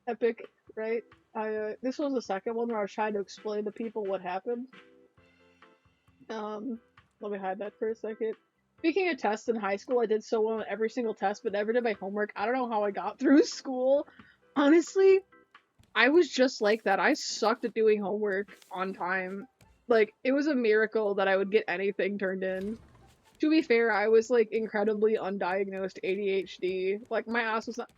Epic, right? This was the second one where I was trying to explain to people what happened. Let me hide that for a second. Speaking of tests in high school, I did so well on every single test, but never did my homework. I don't know how I got through school. Honestly, I was just like that. I sucked at doing homework on time. Like, it was a miracle that I would get anything turned in. To be fair, I was, like, incredibly undiagnosed ADHD. Like, my ass was not-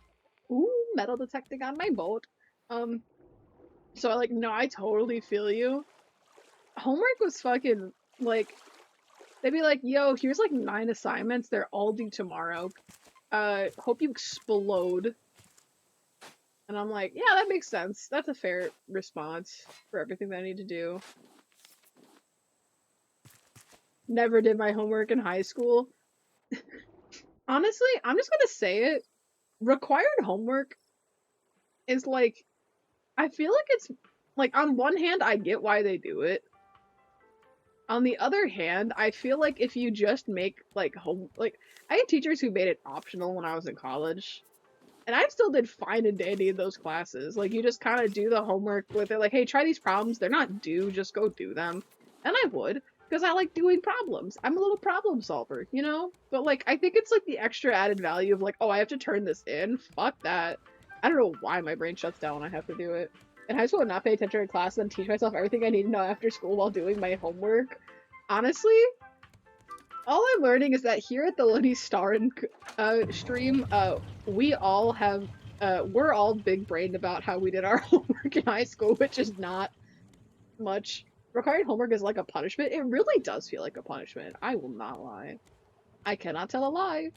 Ooh, metal detecting on my boat. Um, so, like, no, I totally feel you. Homework was fucking, like, they'd be like, yo, here's, like, 9 assignments. They're all due tomorrow. Hope you explode. And I'm like, yeah, that makes sense. That's a fair response for everything that I need to do. Never did my homework in high school. Honestly, I'm just gonna say it. Required homework is like, I feel like it's like, on one hand, I get why they do it. On the other hand, I feel like if you just make like like, I had teachers who made it optional when I was in college. And I still did fine and dandy in those classes. Like, you just kind of do the homework with it, like, hey, try these problems. They're not due, just go do them. And I would, because I like doing problems. I'm a little problem solver, you know? But, like, I think it's, like, the extra added value of, like, oh, I have to turn this in? Fuck that. I don't know why my brain shuts down when I have to do it. In high school, I would not pay attention in class and then teach myself everything I need to know after school while doing my homework. Honestly, all I'm learning is that here at the Lenny Starrin stream, we all have, we're all big brained about how we did our homework in high school, which is not much. Required homework is like a punishment. It really does feel like a punishment. I will not lie. I cannot tell a lie.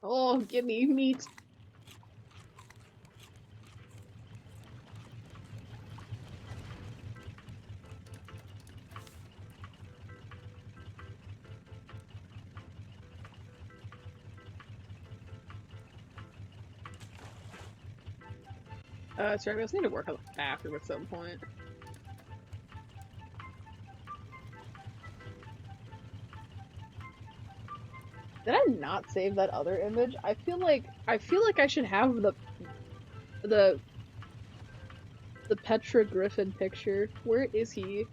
Oh, give me meat. Sorry, I just need to work on the bathroom at some point. Did I not save that other image? I feel like I should have the the Petra Griffin picture. Where is he?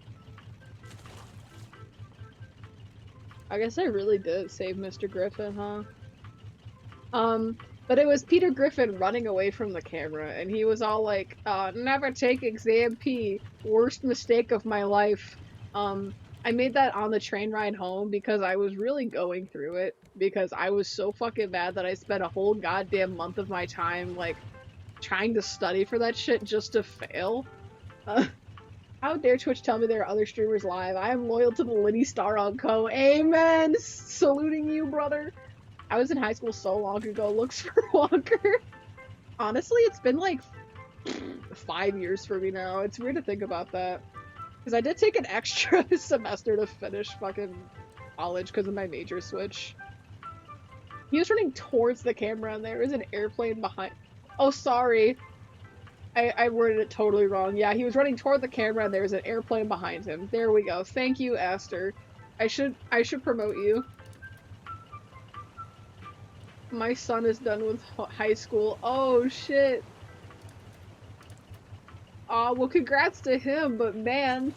I guess I really did save Mr. Griffin, huh? But it was Peter Griffin running away from the camera, and he was all like, never take exam P, worst mistake of my life. I made that on the train ride home because I was really going through it, because I was so fucking mad that I spent a whole goddamn month of my time, like, trying to study for that shit just to fail. Uh, how dare Twitch tell me there are other streamers live? I am loyal to the Liddy Star on Co. Amen! Saluting you, brother! I was in high school so long ago, looks for Walker. Honestly, it's been like 5 years for me now. It's weird to think about that. Because I did take an extra semester to finish fucking college because of my major switch. He was running towards the camera and there was an airplane behind. Oh, sorry. I worded it totally wrong. Yeah, he was running toward the camera and there was an airplane behind him. There we go. Thank you, Aster. I should promote you. My son is done with high school. Oh, shit. Aw, well, congrats to him, but man,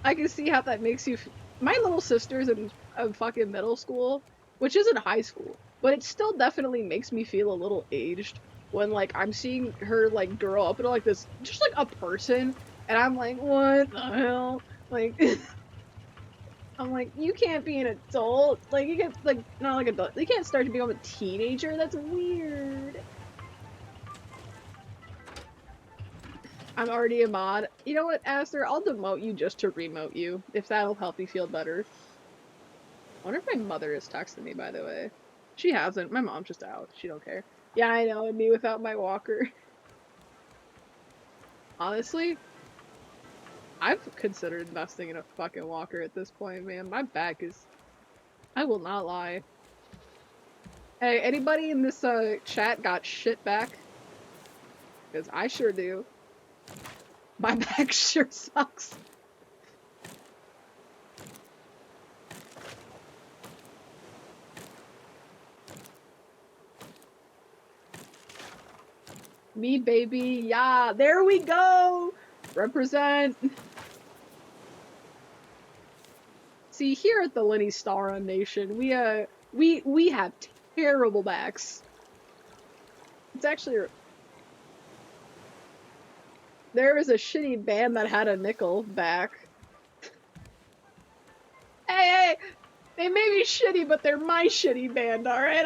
I can see how that makes you. My little sister's in a fucking middle school, which isn't high school, but it still definitely makes me feel a little aged when, like, I'm seeing her, like, grow up into, like, this, just, like, a person, and I'm like, what the hell? Like, I'm like, you can't be an adult. Like, you get, like, not like adult. You can't start to become a teenager. That's weird. I'm already a mod. You know what, Aster? I'll demote you just to remote you, if that'll help you feel better. I wonder if my mother is texting me, by the way. She hasn't. My mom's just out. She don't care. Yeah, I know, and me without my walker. Honestly, I've considered investing in a fucking walker at this point, man. My back is... I will not lie. Hey, anybody in this chat got shit back? Because I sure do. My back sure sucks. Me, baby. Yeah, there we go. Represent. See, here at the Lenny Star Nation, we have terrible backs. It's actually... There was a shitty band that had a nickel back. Hey, they may be shitty, but they're my shitty band, alright?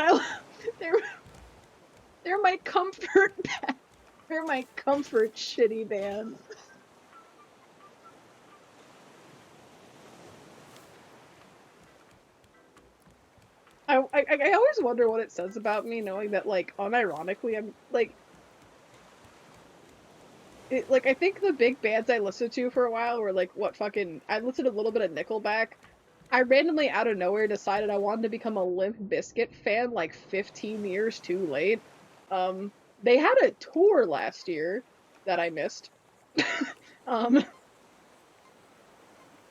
They're my comfort band. They're my comfort shitty band. I always wonder what it says about me, knowing that, like, unironically, I'm, like... I think the big bands I listened to for a while were, like, I listened to a little bit of Nickelback. I randomly, out of nowhere, decided I wanted to become a Limp Bizkit fan, like, 15 years too late. They had a tour last year that I missed. I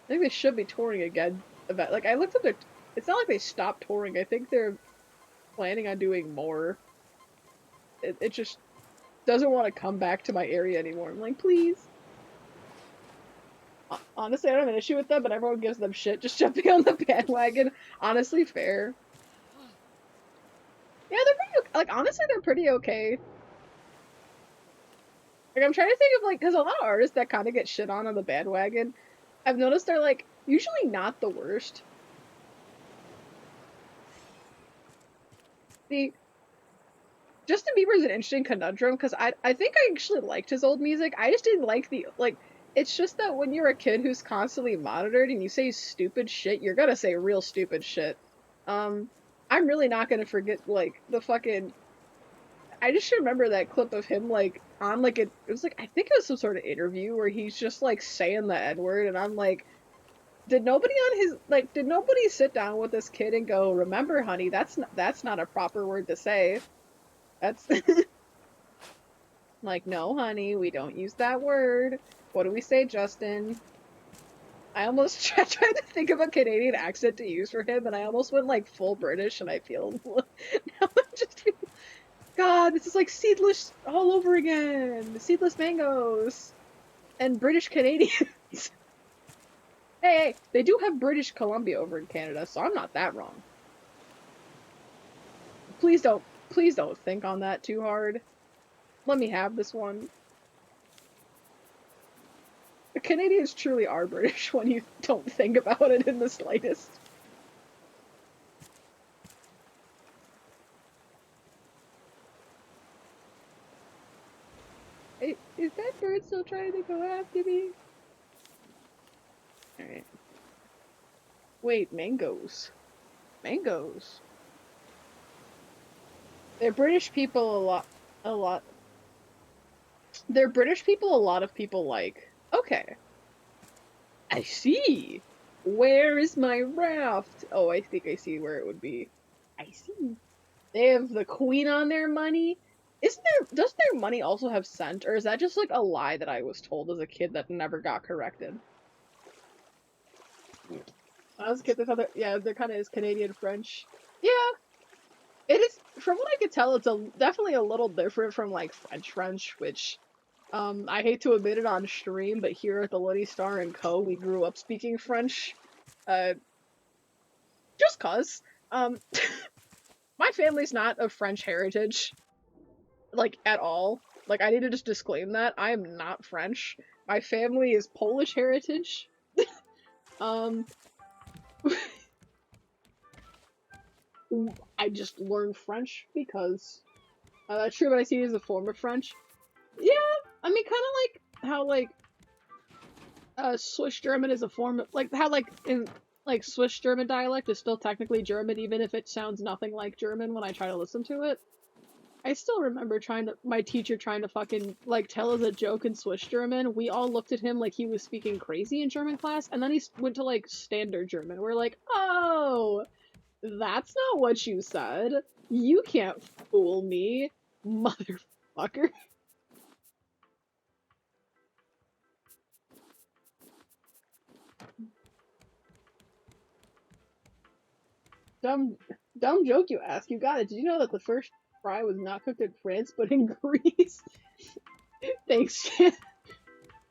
think they should be touring again. I looked up their... It's not like they stopped touring. I think they're planning on doing more. It just doesn't want to come back to my area anymore. I'm like, please. Honestly, I don't have an issue with them, but everyone gives them shit just jumping on the bandwagon. Honestly, fair. Yeah, they're pretty... Like, honestly, they're pretty okay. Like, I'm trying to think of, like... Because a lot of artists that kind of get shit on the bandwagon, I've noticed they're, like, usually not the worst. See, Justin Bieber's an interesting conundrum, because I think I actually liked his old music. I just didn't like the... Like, it's just that when you're a kid who's constantly monitored and you say stupid shit, you're gonna say real stupid shit. I'm really not gonna forget, like, the fucking... I just remember that clip of him, like, on, like, it was, like, I think it was some sort of interview where he's just, like, saying the N-word, and I'm like, did nobody sit down with this kid and go, remember, honey, that's not a proper word to say. That's... Like, no, honey, we don't use that word. What do we say, Justin? I almost tried to think of a Canadian accent to use for him, and I almost went, like, full British, and I feel... Now I'm just feeling... God, this is like Seedless all over again! Seedless mangoes! And British Canadians! Hey, they do have British Columbia over in Canada, so I'm not that wrong. Please don't think on that too hard. Let me have this one. The Canadians truly are British when you don't think about it in the slightest. Is that bird still trying to go after me? Alright. Wait, mangoes. Mangoes. They're British people a lot. They're British people a lot of people like. Okay. I see. Where is my raft? Oh, I think I see where it would be. I see. They have the queen on their money. Does their money also have scent, or is that just like a lie that I was told as a kid that never got corrected? I was a kid that thought that, yeah, they're kind of is Canadian French. Yeah, it is. From what I could tell, it's definitely a little different from like French, which, I hate to admit it on stream, but here at the Bloody Star and Co, we grew up speaking French, just cause. My family's not of French heritage. Like, at all. Like, I need to just disclaim that. I am not French. My family is Polish heritage. I just learned French because that's true, but I see it as a form of French. Yeah, I mean, kind of like how, like, Swiss German is a form of, like, how, like, in, like, Swiss German dialect is still technically German, even if it sounds nothing like German when I try to listen to it. I still remember my teacher trying to fucking, like, tell us a joke in Swiss German. We all looked at him like he was speaking crazy in German class, and then he went to, like, standard German. We're like, oh, that's not what you said. You can't fool me, motherfucker. Dumb, dumb joke you ask. You got it. Did you know that the first fry was not cooked in France, but in Greece? Thanks, Chan.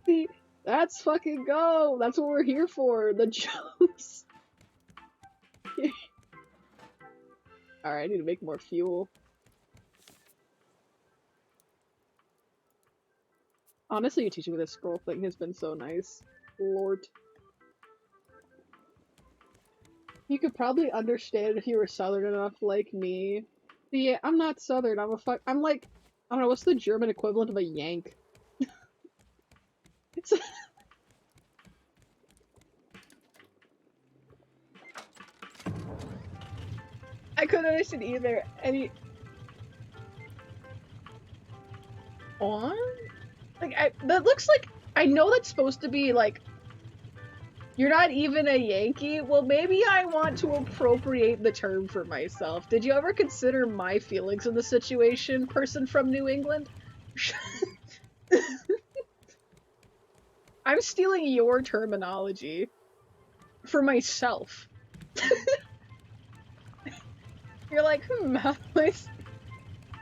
See, that's fucking go. That's what we're here for. The jokes. Alright, I need to make more fuel. Honestly, you teaching me this scroll thing has been so nice. Lord. You could probably understand if you were southern enough like me. See, I'm not southern, I'm like, I don't know, what's the German equivalent of a Yank? It's I couldn't understand either. On? Like, that looks like, I know that's supposed to be, like, you're not even a Yankee? Well, maybe I want to appropriate the term for myself. Did you ever consider my feelings in the situation, person from New England? I'm stealing your terminology for myself. You're like, how do I...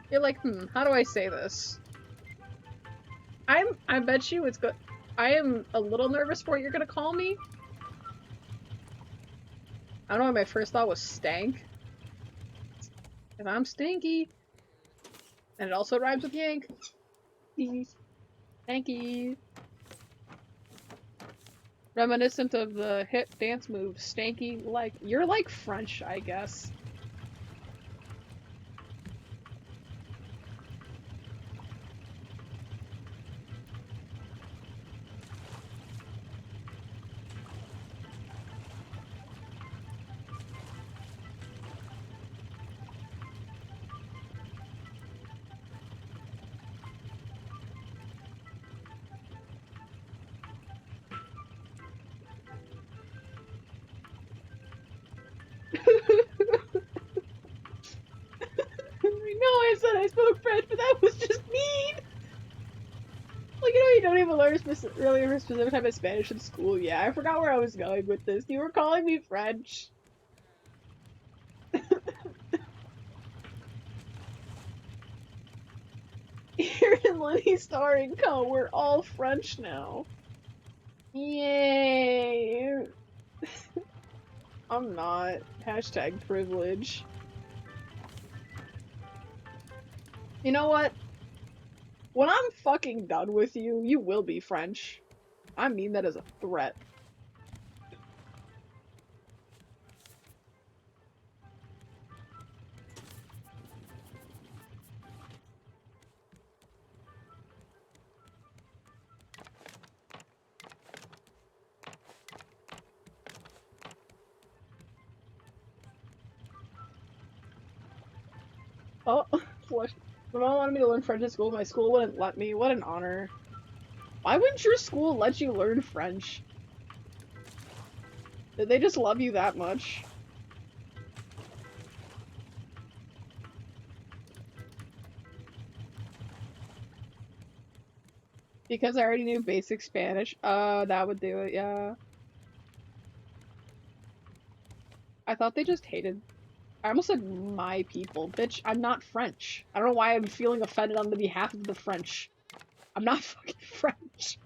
You're like, how do I say this? I bet you it's good. I am a little nervous for what you're gonna call me. I don't know, my first thought was stank. And I'm stinky. And it also rhymes with yank. Stanky. Reminiscent of the hit dance move, stanky, like, you're like French, I guess. I said I spoke French, but that was just mean! Like, you know, you don't even learn really a specific type of Spanish in school. Yeah, I forgot where I was going with this. You were calling me French. Here in Lenny Star and Co, we're all French now. Yay! I'm not. Hashtag privilege. You know what? When I'm fucking done with you, you will be French. I mean that as a threat. Oh, what? My mom wanted me to learn French at school, my school wouldn't let me. What an honor. Why wouldn't your school let you learn French? Did they just love you that much? Because I already knew basic Spanish. That would do it, yeah. I thought they just hated... I almost said my people. Bitch, I'm not French. I don't know why I'm feeling offended on the behalf of the French. I'm not fucking French.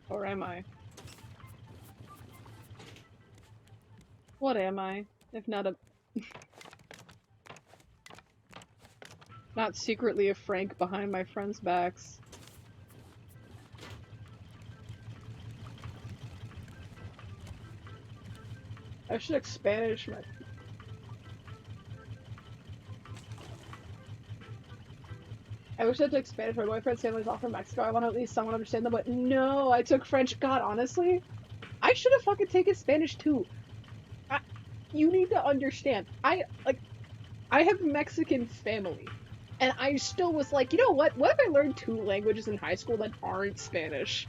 Or am I? What am I? If not a... not secretly a Frank behind my friends' backs. I should Spanish my... I wish I took Spanish. My boyfriend's family's all from Mexico. I want to at least somewhat understand them, but no, I took French. God, honestly, I should have fucking taken Spanish too. You need to understand. I have Mexican family. And I still was like, you know what? What if I learned two languages in high school that aren't Spanish?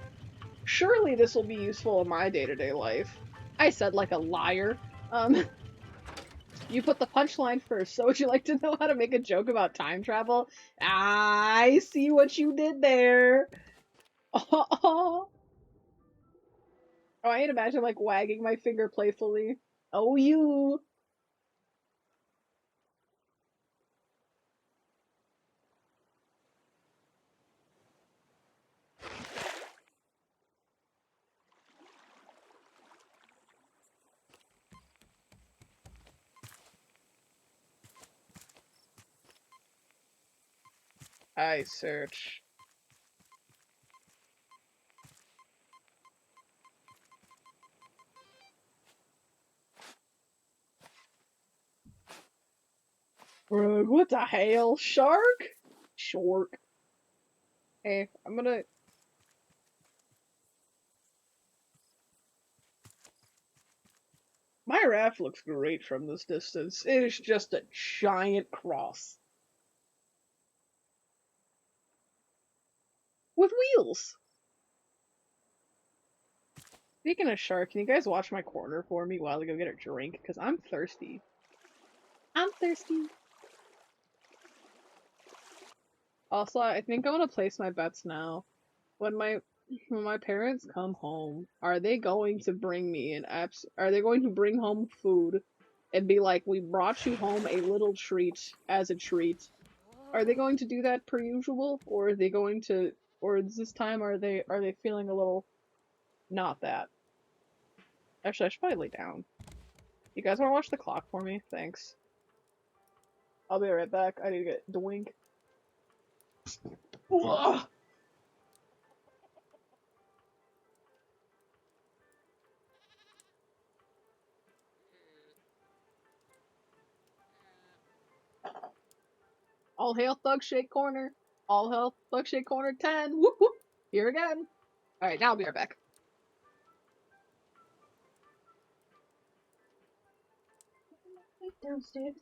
Surely this will be useful in my day-to-day life. I said like a liar. Um, you put the punchline first, so would you like to know how to make a joke about time travel? I see what you did there. Oh, I can imagine like wagging my finger playfully. Oh, you. I search. Ugh, what the hell? Shark? Shark. Hey, I'm gonna. My raft looks great from this distance. It is just a giant cross. With wheels. Speaking of shark, can you guys watch my corner for me while I go get a drink? Because I'm thirsty. I'm thirsty. Also, I think I want to place my bets now. When my parents come home, are they going to bring me an apps? Are they going to bring home food and be like, "We brought you home a little treat as a treat"? Are they going to do that per usual, or are they going to, or this time are they feeling a little not that? Actually, I should probably lay down. You guys want to watch the clock for me? Thanks. I'll be right back. I need to get doink. Ugh. All hail Thug Shake Corner. All hail Thug Shake Corner 10. Whoop whoop. Here again. Alright, now I'll be right back. Downstairs.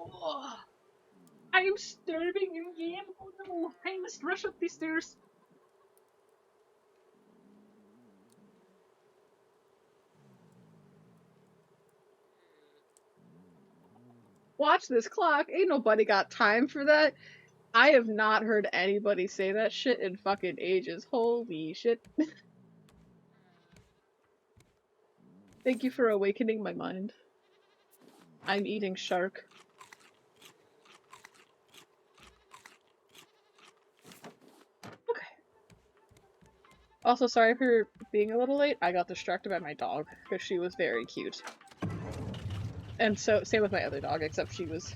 Ugh. I am starving in game. Oh no, I must rush up these stairs. Watch this clock. Ain't nobody got time for that. I have not heard anybody say that shit in fucking ages. Holy shit. Thank you for awakening my mind. I'm eating shark. Okay. Also, sorry for being a little late. I got distracted by my dog, because she was very cute. And so, same with my other dog, except she was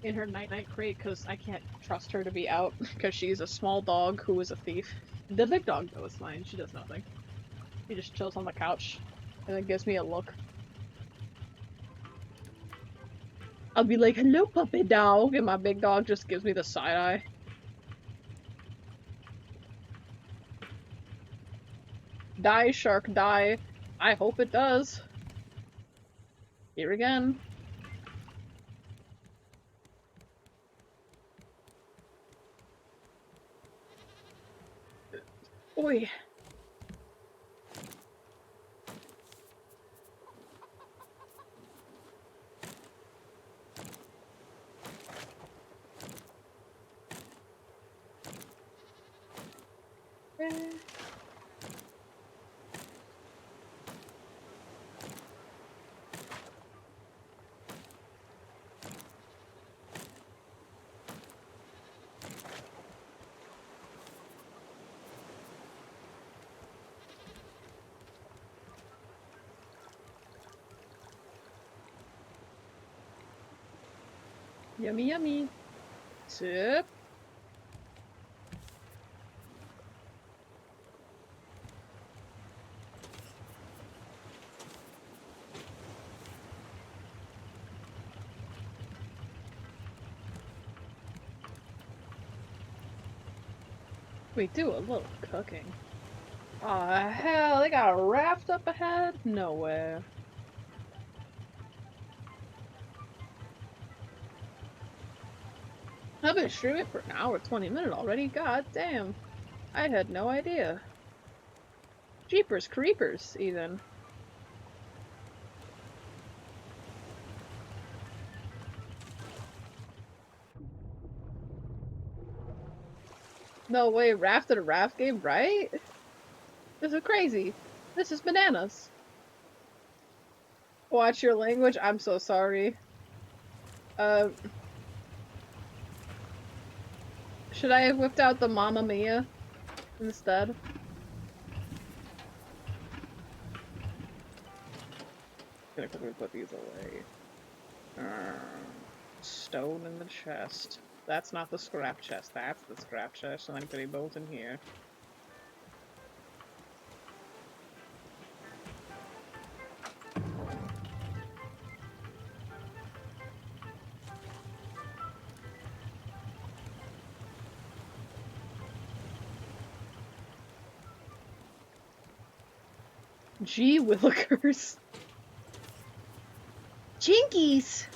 in her night-night crate, because I can't trust her to be out, because she's a small dog who is a thief. The big dog, though, is fine. She does nothing. She just chills on the couch, and then gives me a look. I'll be like, hello, puppy dog, and my big dog just gives me the side eye. Die, shark, die. I hope it does. Here again. Oi. Yummy, yummy. Sip. We do a little cooking. Aw, hell, they got a raft up ahead? No way. I've been streaming for an hour, 20 minutes already. God damn. I had no idea. Jeepers creepers, even. No way, Raft at a raft game, right? This is crazy. This is bananas. Watch your language, I'm so sorry. Should I have whipped out the Mamma Mia instead? Gonna quickly put these away. Stone in the chest. That's not the scrap chest, that's the scrap chest, and I'm putting both in here. Gee willikers. Jinkies!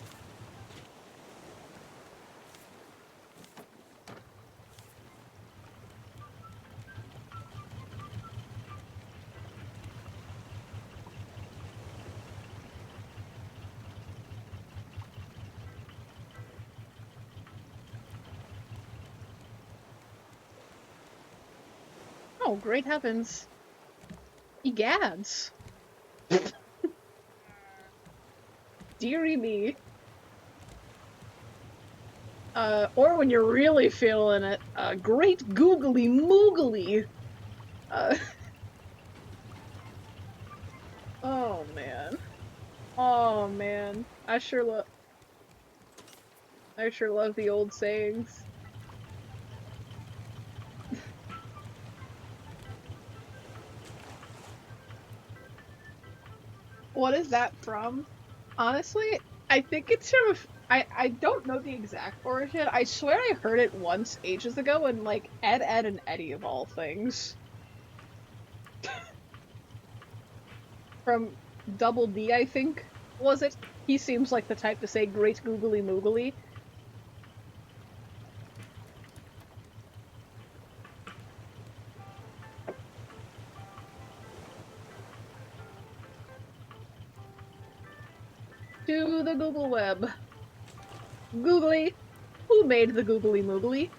Oh, great heavens. Egads. Deary me. Or when you're really feeling it, great googly moogly. Oh man. Oh man. I sure love the old sayings. What is that from? Honestly, I think it's from I don't know the exact origin. I swear I heard it once ages ago in like Ed, Ed, and Eddie of all things. From Double D, I think, was it? He seems like the type to say great googly moogly. To the Google Web. Googly. Who made the googly moogly?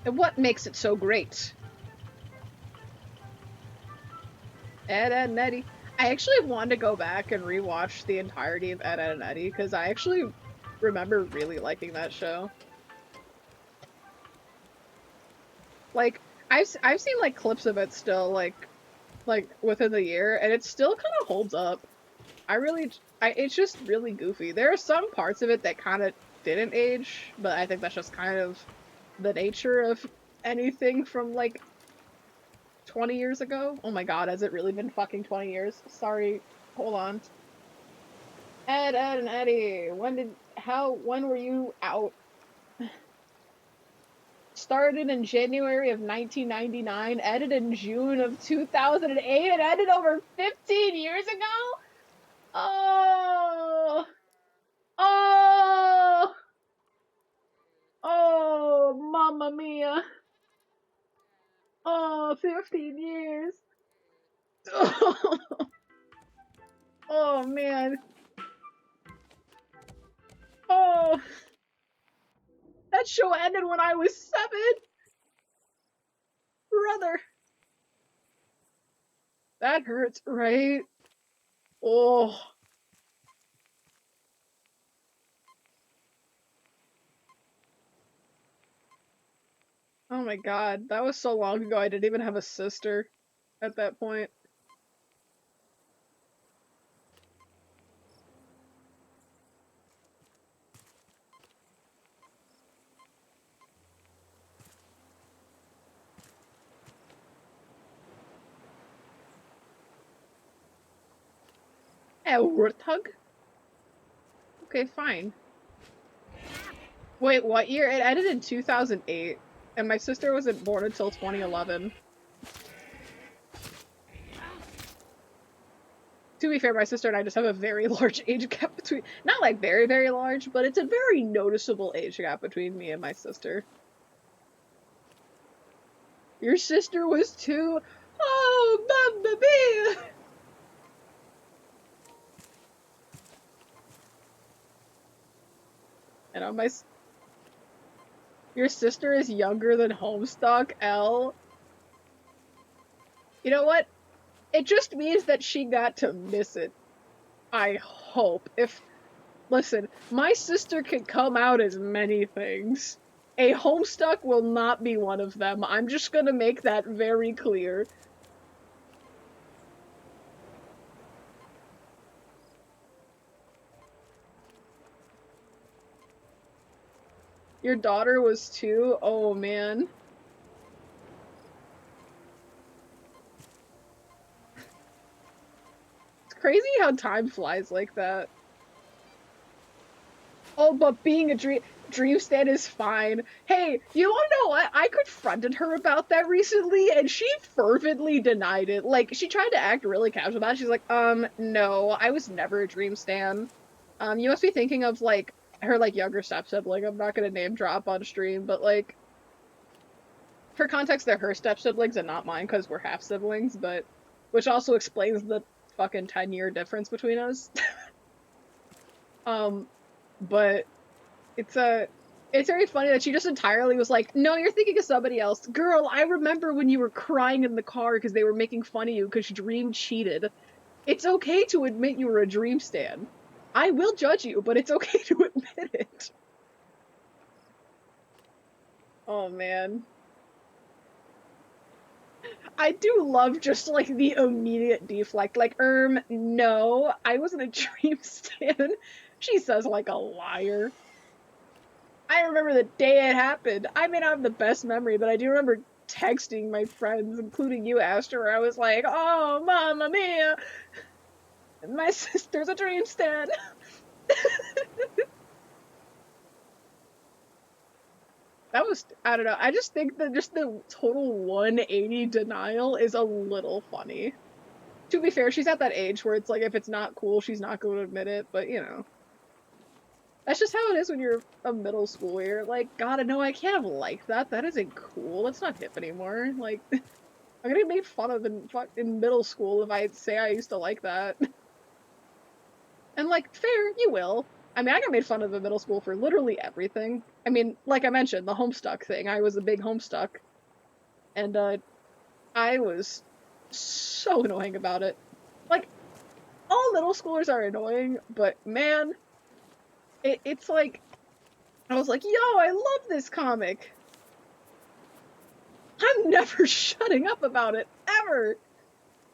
And what makes it so great? Ed, Ed, and Eddie. I actually wanted to go back and rewatch the entirety of Ed, Ed, and Eddie because I actually remember really liking that show. Like, I've seen like clips of it still, like within the year, and it still kind of holds up. It's just really goofy. There are some parts of it that kind of didn't age, but I think that's just kind of the nature of anything from like 20 years ago. Oh my god, has it really been fucking 20 years? Sorry, hold on. Ed, Ed, and Eddie, when were you out? Started in January of 1999, ended in June of 2008, and ended over 15 years ago? Oh, oh, oh, mamma mia. Oh, 15 years. Oh, man. Oh, that show ended when I was 7. Brother. That hurts, right? Oh, oh my god. That was so long ago, I didn't even have a sister at that point. A warthog? Okay, fine. Wait, what year? It ended in 2008, and my sister wasn't born until 2011. To be fair, my sister and I just have a very large age gap between, not like very, very large, but it's a very noticeable age gap between me and my sister. Your sister was 2? Oh, mamma mia! And your sister is younger than Homestuck L. You know what? It just means that she got to miss it. I hope. Listen, my sister can come out as many things. A Homestuck will not be one of them. I'm just gonna make that very clear. Your daughter was 2? Oh man. It's crazy how time flies like that. Oh, but being a dream stand is fine. Hey, you wanna know what? I confronted her about that recently, and she fervently denied it. Like, she tried to act really casual about it. She's like, no, I was never a dream stand. You must be thinking of, like, her, like, younger step-sibling. I'm not gonna name drop on stream, but, like, for context, they're her step-siblings and not mine, because we're half-siblings, but, which also explains the fucking 10-year difference between us. um, but it's very funny that she just entirely was like, no, you're thinking of somebody else. Girl, I remember when you were crying in the car because they were making fun of you because Dream cheated. It's okay to admit you were a Dream stan. I will judge you, but it's okay to admit it. Oh man. I do love just like the immediate deflect, like, no, I wasn't a Dream stan. She says like a liar. I remember the day it happened. I may not have the best memory, but I do remember texting my friends, including you, Aster, where I was like, oh, mamma mia, my sister's a dream stan. That was, I don't know, I just think that just the total 180 denial is a little funny. To be fair, she's at that age where it's like, if it's not cool, she's not going to admit it, but you know. That's just how it is when you're a middle schooler. You're like, God, no, I can't have liked that. That isn't cool. That's not hip anymore. Like, I'm gonna get made fun of in middle school if I say I used to like that. And like, fair, you will. I mean, I got made fun of in middle school for literally everything. I mean, like I mentioned, the Homestuck thing. I was a big Homestuck. And, I was so annoying about it. Like, all middle schoolers are annoying, but man, it's like, I was like, yo, I love this comic. I'm never shutting up about it, ever.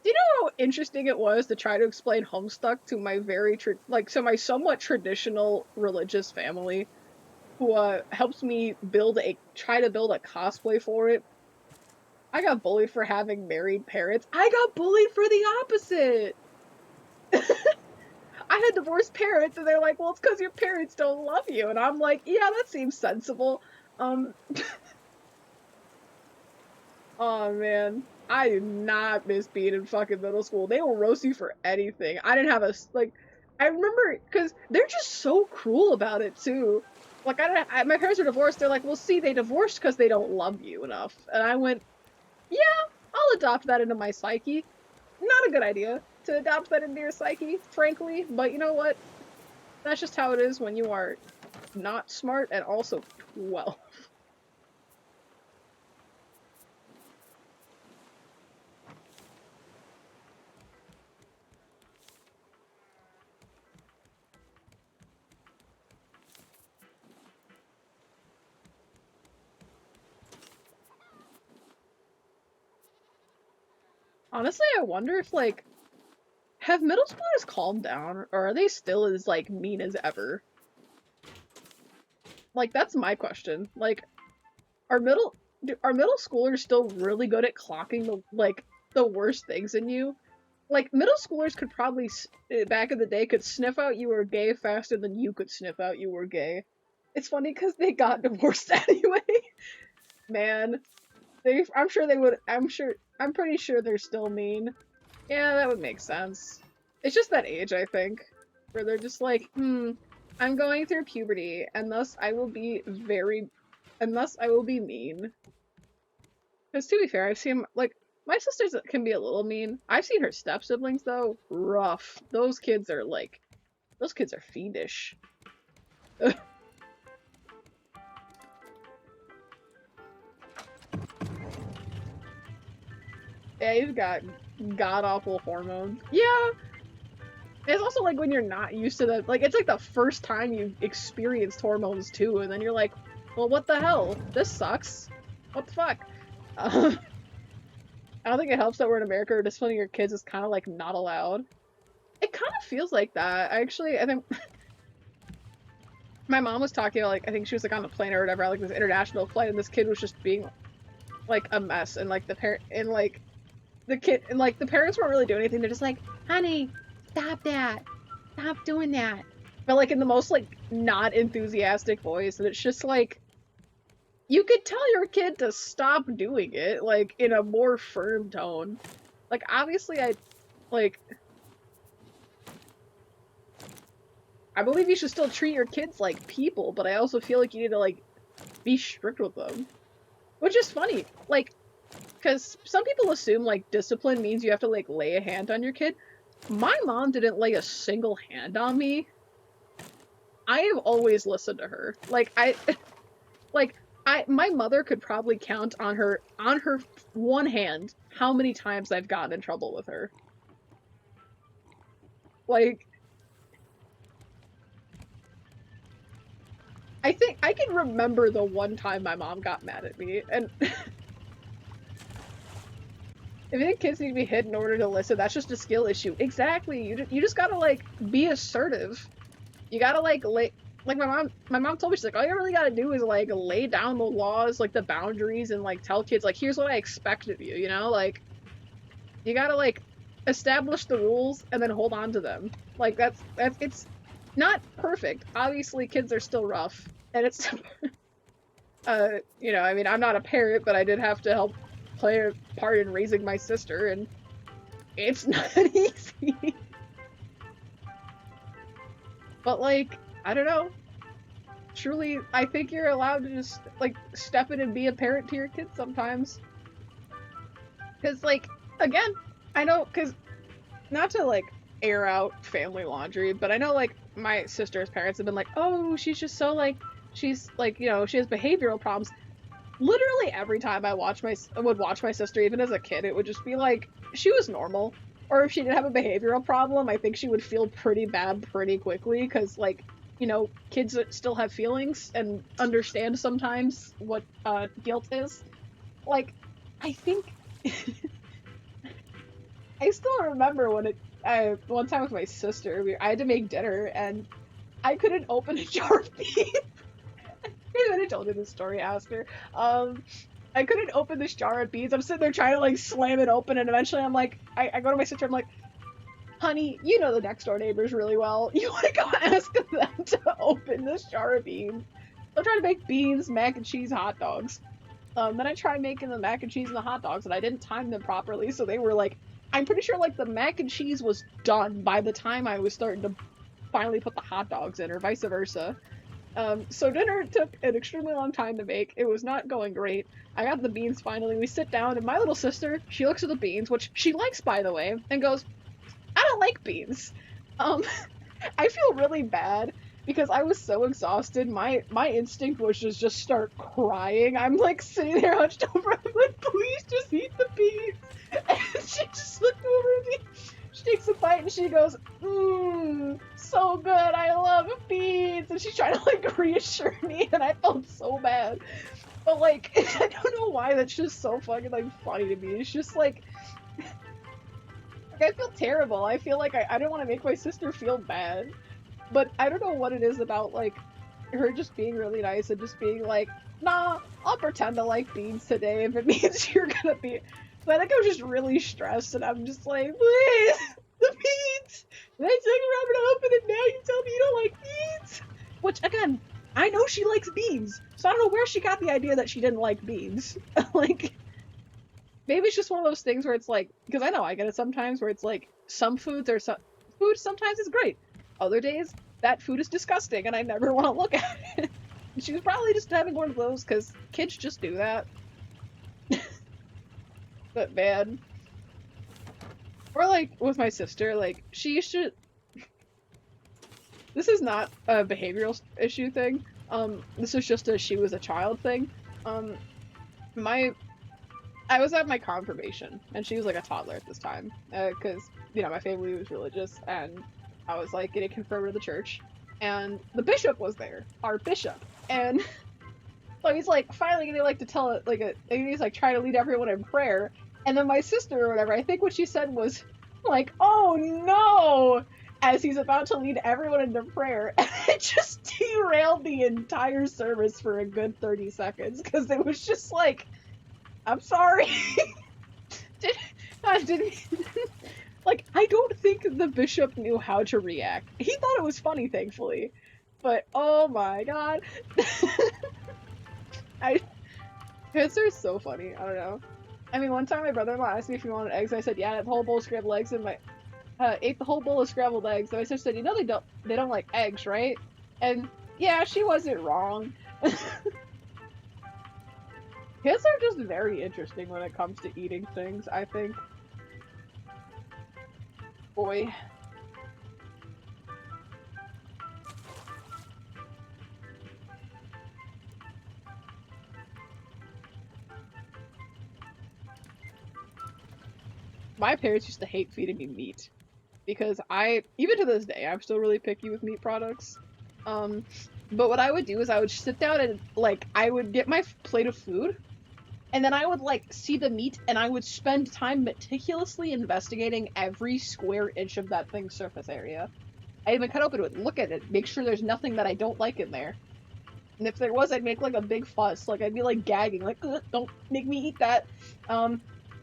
Do you know how interesting it was to try to explain Homestuck to my to my somewhat traditional religious family, who helps me try to build a cosplay for it? I got bullied for having married parents. I got bullied for the opposite. I had divorced parents, and they're like, "Well, it's because your parents don't love you," and I'm like, "Yeah, that seems sensible." Um, oh man, I do not miss being in fucking middle school. They will roast you for anything. I didn't have I remember because they're just so cruel about it too. Like my parents were divorced. They're like, "Well, see, they divorced because they don't love you enough," and I went, "Yeah, I'll adopt that into my psyche." Not a good idea to adopt that into your psyche, frankly, but you know what? That's just how it is when you are not smart and also 12. Honestly, I wonder if, like, have middle schoolers calmed down, or are they still as, like, mean as ever? Like, that's my question. Like, are middle schoolers still really good at clocking the worst things in you? Like, middle schoolers could probably, back in the day, could sniff out you were gay faster than you could sniff out you were gay. It's funny because they got divorced anyway. Man, I'm sure they would, I'm pretty sure they're still mean. Yeah, that would make sense. It's just that age, I think, where they're just like, I'm going through puberty, and thus I will be mean. Because to be fair, I've seen, like, my sisters can be a little mean. I've seen her step-siblings, though, rough. Those kids are fiendish. Yeah, you've got god-awful hormones. Yeah, it's also like when you're not used to the, like, it's like the first time you've experienced hormones too, and then you're like, well, what the hell? This sucks. What the fuck? I don't think it helps that we're in America where disciplining your kids is kind of like not allowed. It kind of feels like that. I think my mom was talking about, like, I think she was like on a plane or whatever, like this international flight, and this kid was just being like a mess, and like the parents weren't really doing anything. They're just like, honey, stop that. Stop doing that. But like in the most like not enthusiastic voice, and it's just like you could tell your kid to stop doing it, like in a more firm tone. Like obviously like I believe you should still treat your kids like people, but I also feel like you need to like be strict with them. Which is funny. Like, because some people assume like discipline means you have to like lay a hand on your kid. My mom didn't lay a single hand on me. I have always listened to her. Like my mother could probably count on her one hand how many times I've gotten in trouble with her. Like, I think I can remember the one time my mom got mad at me, and if you think kids need to be hit in order to listen, that's just a skill issue. Exactly. You just gotta like be assertive. You gotta like like my mom told me, she's like, all you really gotta do is like lay down the laws, like the boundaries, and like tell kids like, here's what I expect of you, you know? Like you gotta like establish the rules and then hold on to them. Like that's it's not perfect. Obviously kids are still rough. And it's you know, I mean, I'm not a parent, but I did have to help play a part in raising my sister, and it's not easy. But like, I don't know. Truly, I think you're allowed to just like step in and be a parent to your kids sometimes. Cause like, again, I know, cause not to like air out family laundry, but I know like my sister's parents have been like, oh, she's just so like, she's like, you know, she has behavioral problems. literally every time I would watch my sister, even as a kid, it would just be like she was normal. Or if she did have a behavioral problem, I think she would feel pretty bad pretty quickly because, like, you know, kids that still have feelings and understand sometimes what guilt is. Like, I think I still remember when one time with my sister, I had to make dinner and I couldn't open a jar of beans. I told you this story, Aster. I couldn't open this jar of beans. I'm sitting there trying to like slam it open, and eventually I'm like, I go to my sister. I'm like, honey, you know the next door neighbors really well. You want to go ask them to open this jar of beans? I'm trying to make beans, mac and cheese, hot dogs. Then I tried making the mac and cheese and the hot dogs, and I didn't time them properly, so they were like, I'm pretty sure like the mac and cheese was done by the time I was starting to finally put the hot dogs in, or vice versa. So dinner took an extremely long time to make. It was not going great. I got the beans finally. We sit down, and my little sister, she looks at the beans, which she likes, by the way, and goes, I don't like beans. Um, I feel really bad because I was so exhausted. My instinct was just start crying. I'm like sitting there hunched over. I'm like, please just eat the beans. And she just looked over at me. She takes a bite and she goes, mmm, so good. I love beans. And she's trying to like reassure me, and I felt so bad. But like, I don't know why that's just so fucking like funny to me. It's just like I feel terrible. I feel like I don't want to make my sister feel bad. But I don't know what it is about, like, her just being really nice and just being like, nah, I'll pretend to like beans today if it means you're gonna be. But I think I was just really stressed, and I'm just like, please, the beans! And I took forever to open it, now you tell me you don't like beans? Which, again, I know she likes beans, so I don't know where she got the idea that she didn't like beans. Like, maybe it's just one of those things where it's like, because I know I get it sometimes, where it's like, some foods are food sometimes is great. Other days, that food is disgusting and I never want to look at it. She was probably just having one of those because kids just do that. But man. Or like with my sister, like she used to. This is not a behavioral issue thing. This is just a she was a child thing. Um, I was at my confirmation and she was like a toddler at this time because you know my family was religious and I was like getting confirmed to the church, and the bishop was there, our bishop, and so he's like finally gonna like to tell it like he's like trying to lead everyone in prayer, and then my sister or whatever, I think what she said was like, oh no, as he's about to lead everyone into prayer, and it just derailed the entire service for a good 30 seconds because it was just like, I'm sorry. I didn't. Like, I don't think the bishop knew how to react. He thought it was funny, thankfully. But, oh my god. Kids are so funny. I don't know. I mean, one time my brother-in-law asked me if he wanted eggs, and I said, yeah, I had the whole bowl of scrambled eggs, and my, ate the whole bowl of scrambled eggs, and my sister said, you know they don't like eggs, right? And, yeah, she wasn't wrong. Kids are just very interesting when it comes to eating things, I think. Boy. My parents used to hate feeding me meat. Because even to this day, I'm still really picky with meat products. But what I would do is I would sit down and, like, I would get my plate of food, and then I would, like, see the meat, and I would spend time meticulously investigating every square inch of that thing's surface area. I even cut open to it, look at it, make sure there's nothing that I don't like in there. And if there was, I'd make, like, a big fuss. Like, I'd be, like, gagging, like, don't make me eat that,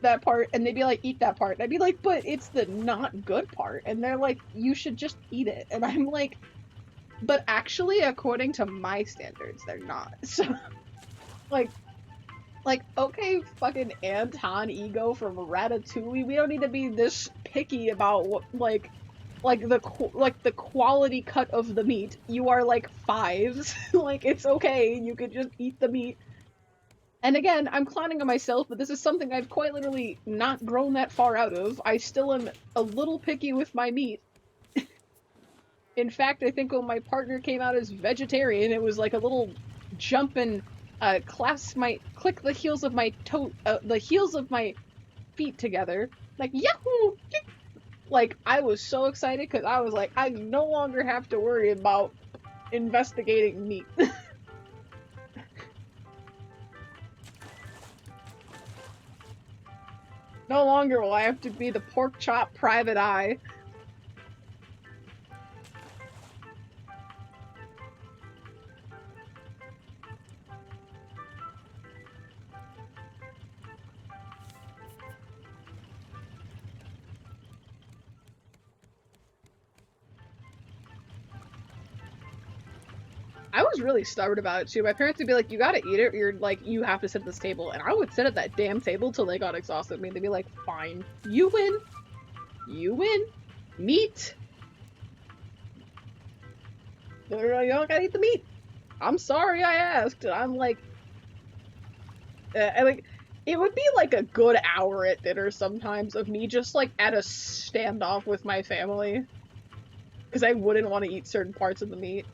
that part. And they'd be like, eat that part. And I'd be like, but it's the not good part. And they're like, you should just eat it. And I'm like, but actually, according to my standards, they're not. So, like, okay, fucking Anton Ego from Ratatouille, we don't need to be this picky about what, like the quality cut of the meat. You are like 5s. Like, it's okay, you could just eat the meat. And again, I'm clowning on myself, but this is something I've quite literally not grown that far out of. I still am a little picky with my meat. In fact, I think when my partner came out as vegetarian, it was like a little jump in click the heels of my the heels of my feet together, like yahoo! Like I was so excited because I was like, I no longer have to worry about investigating meat. No longer will I have to be the pork chop private eye. I was really stubborn about it too. My parents would be like, "You gotta eat it. Or you're like, you have to sit at this table," and I would sit at that damn table till they got exhausted with me. They'd be like, "Fine, you win. You win. Meat. You don't gotta eat the meat. I'm sorry I asked." And I'm like, and like, it would be like a good hour at dinner sometimes of me just like at a standoff with my family because I wouldn't want to eat certain parts of the meat.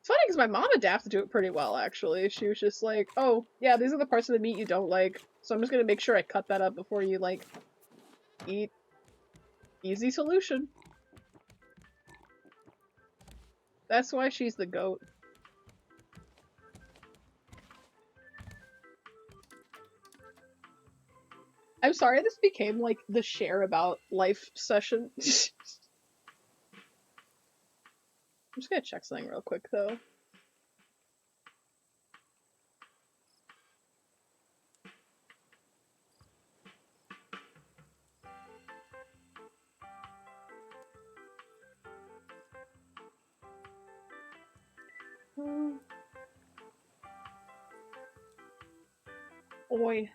It's funny because my mom adapted to it pretty well, actually. She was just like, "Oh, yeah, these are the parts of the meat you don't like, so I'm just gonna make sure I cut that up before you, like, eat." Easy solution. That's why she's the goat. I'm sorry this became, like, the share about life session. I'm just gonna check something real quick, though. Oi.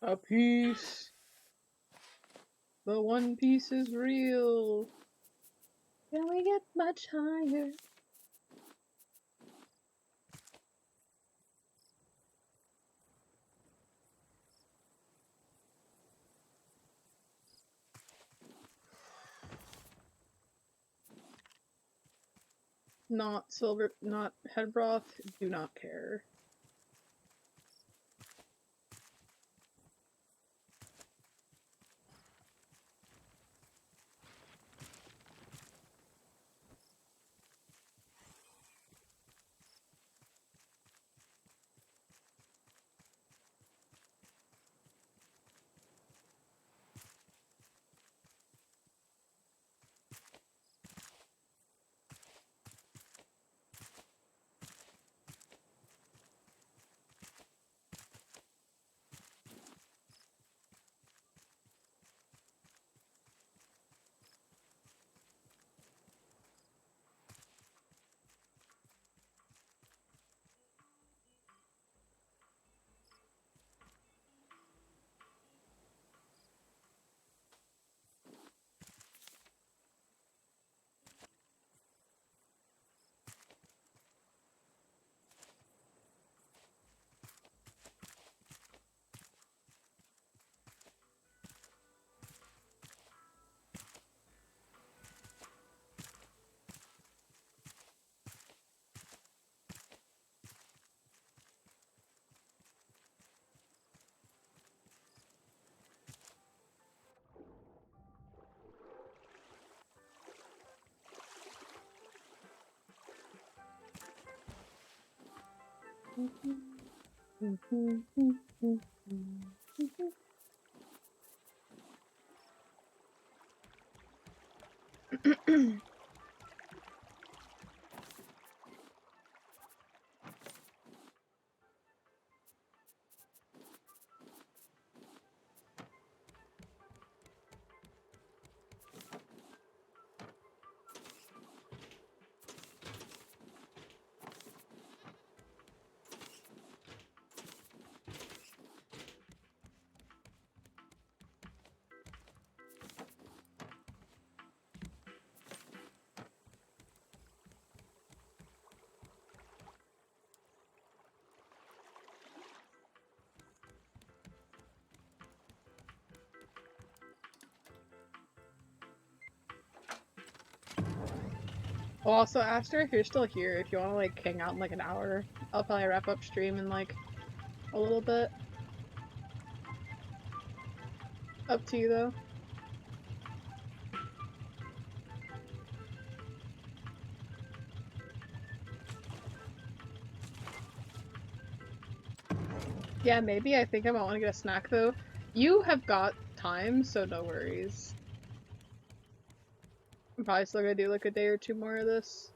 A piece. The One Piece is real. Can we get much higher? Not silver, not head broth, do not care. Well, also, Aster, if you're still here, if you want to like hang out in like an hour, I'll probably wrap up stream in like a little bit. Up to you though. Yeah, maybe. I think I might want to get a snack though. You have got time, so no worries. I'm probably still gonna do like a day or two more of this.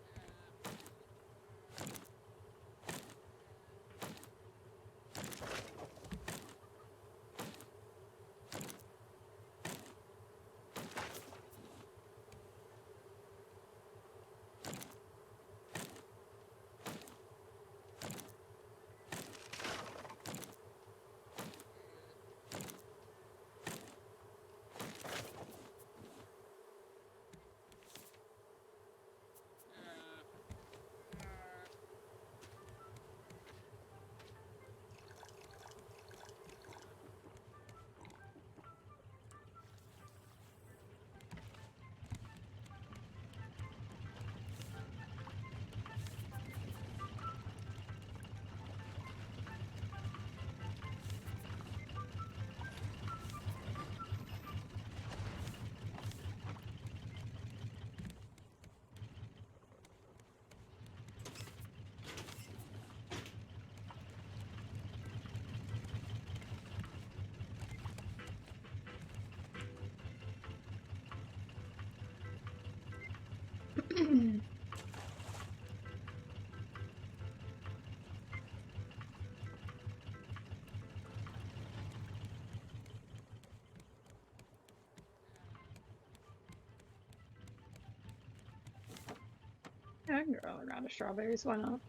Yeah, I can grow a round of strawberries, why not?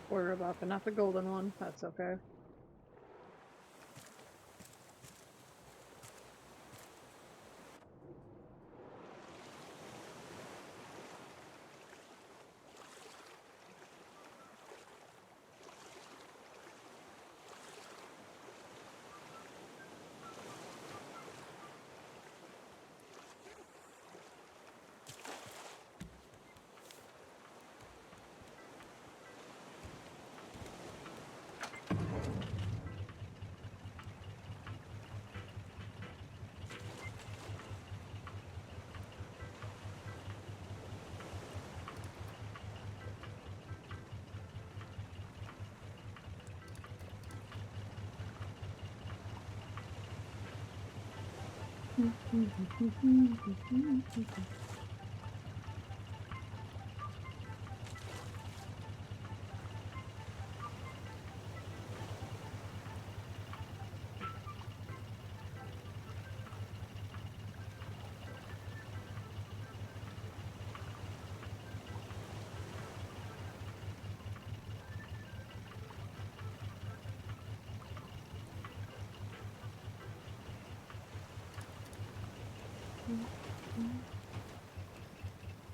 Order about, but not the golden one. That's okay.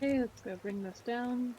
Okay, let's go bring this down.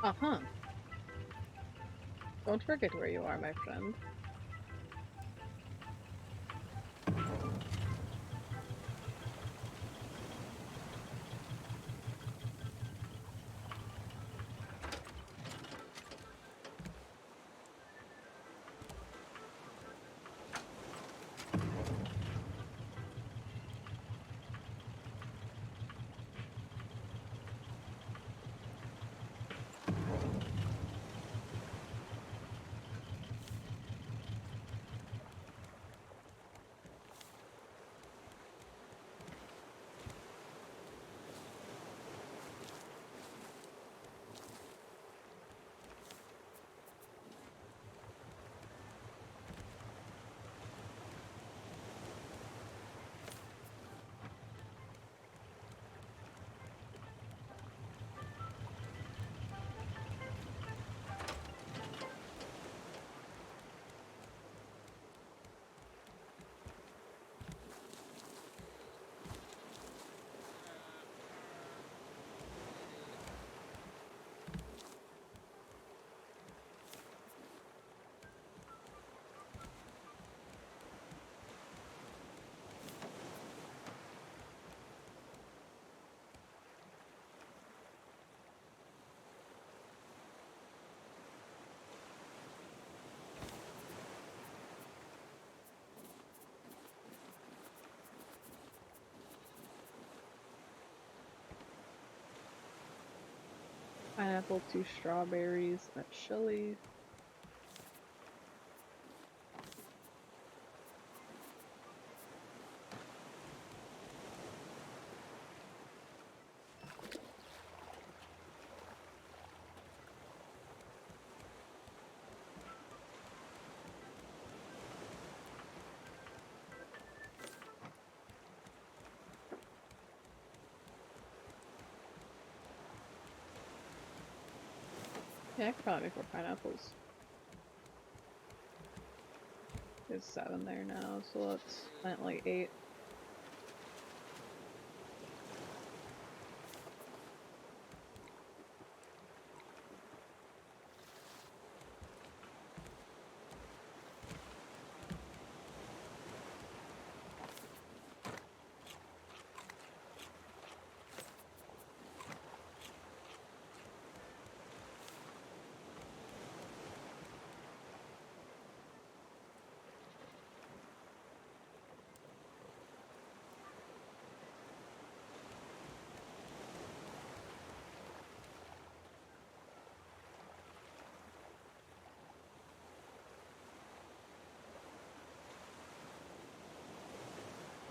Uh-huh. Don't forget where you are, my friend. Pineapple, 2 strawberries, and a chili. Yeah, I could probably make more pineapples. There's 7 there now, so let's plant like 8.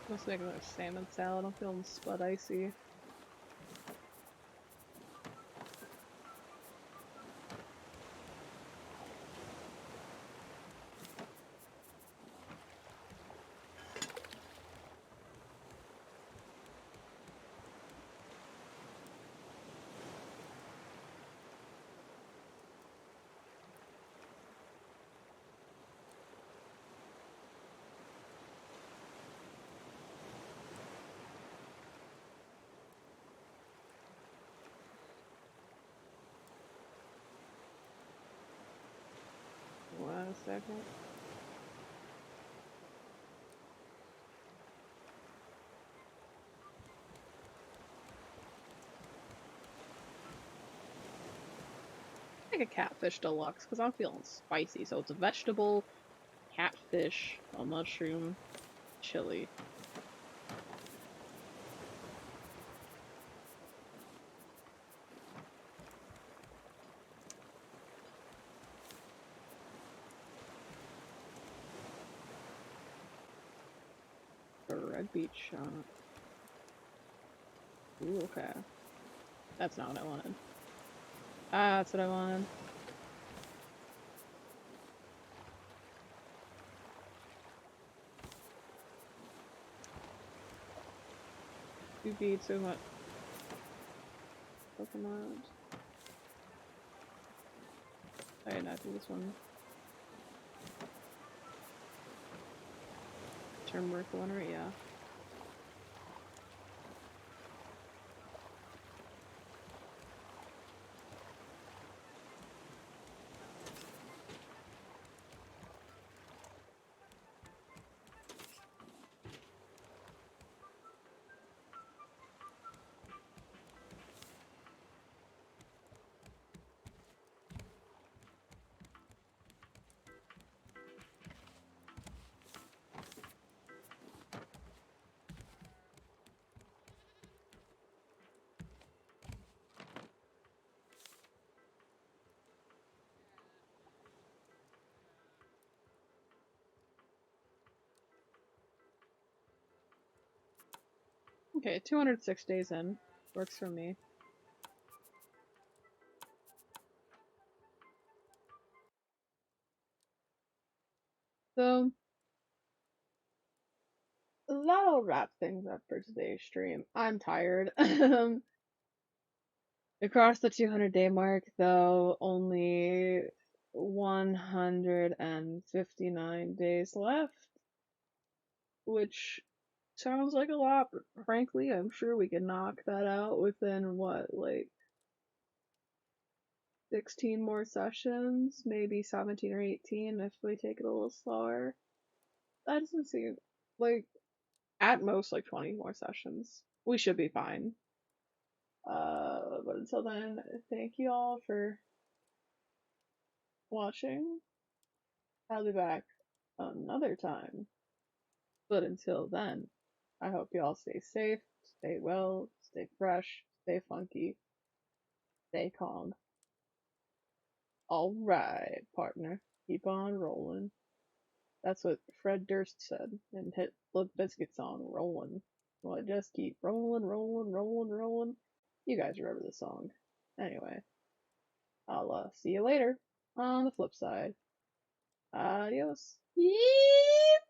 Let's make another salmon salad. I'm feeling spud icy. One second. Make a catfish deluxe because I'm feeling spicy. So it's a vegetable, catfish, a mushroom, chili. A red beet shot. Ooh, okay. That's not what I wanted. Ah, that's what I wanted. Two beets, so what? Pokemon. Alright, now do this one. Turmeric one, right? Yeah. Okay, 206 days in. Works for me. So, that'll wrap things up for today's stream. I'm tired. Across the 200-day mark, though, only 159 days left, which sounds like a lot, but frankly, I'm sure we can knock that out within what, like 16 more sessions, maybe 17 or 18 if we take it a little slower. That doesn't seem like at most like 20 more sessions. We should be fine. But until then, thank you all for watching. I'll be back another time. But until then, I hope you all stay safe, stay well, stay fresh, stay funky, stay calm. Alright, partner. Keep on rolling. That's what Fred Durst said and hit Limp Bizkit song, Rollin'. Well, just keep rolling, rolling, rolling, rolling. You guys remember the song. Anyway, I'll see you later on the flip side. Adios. Yeet!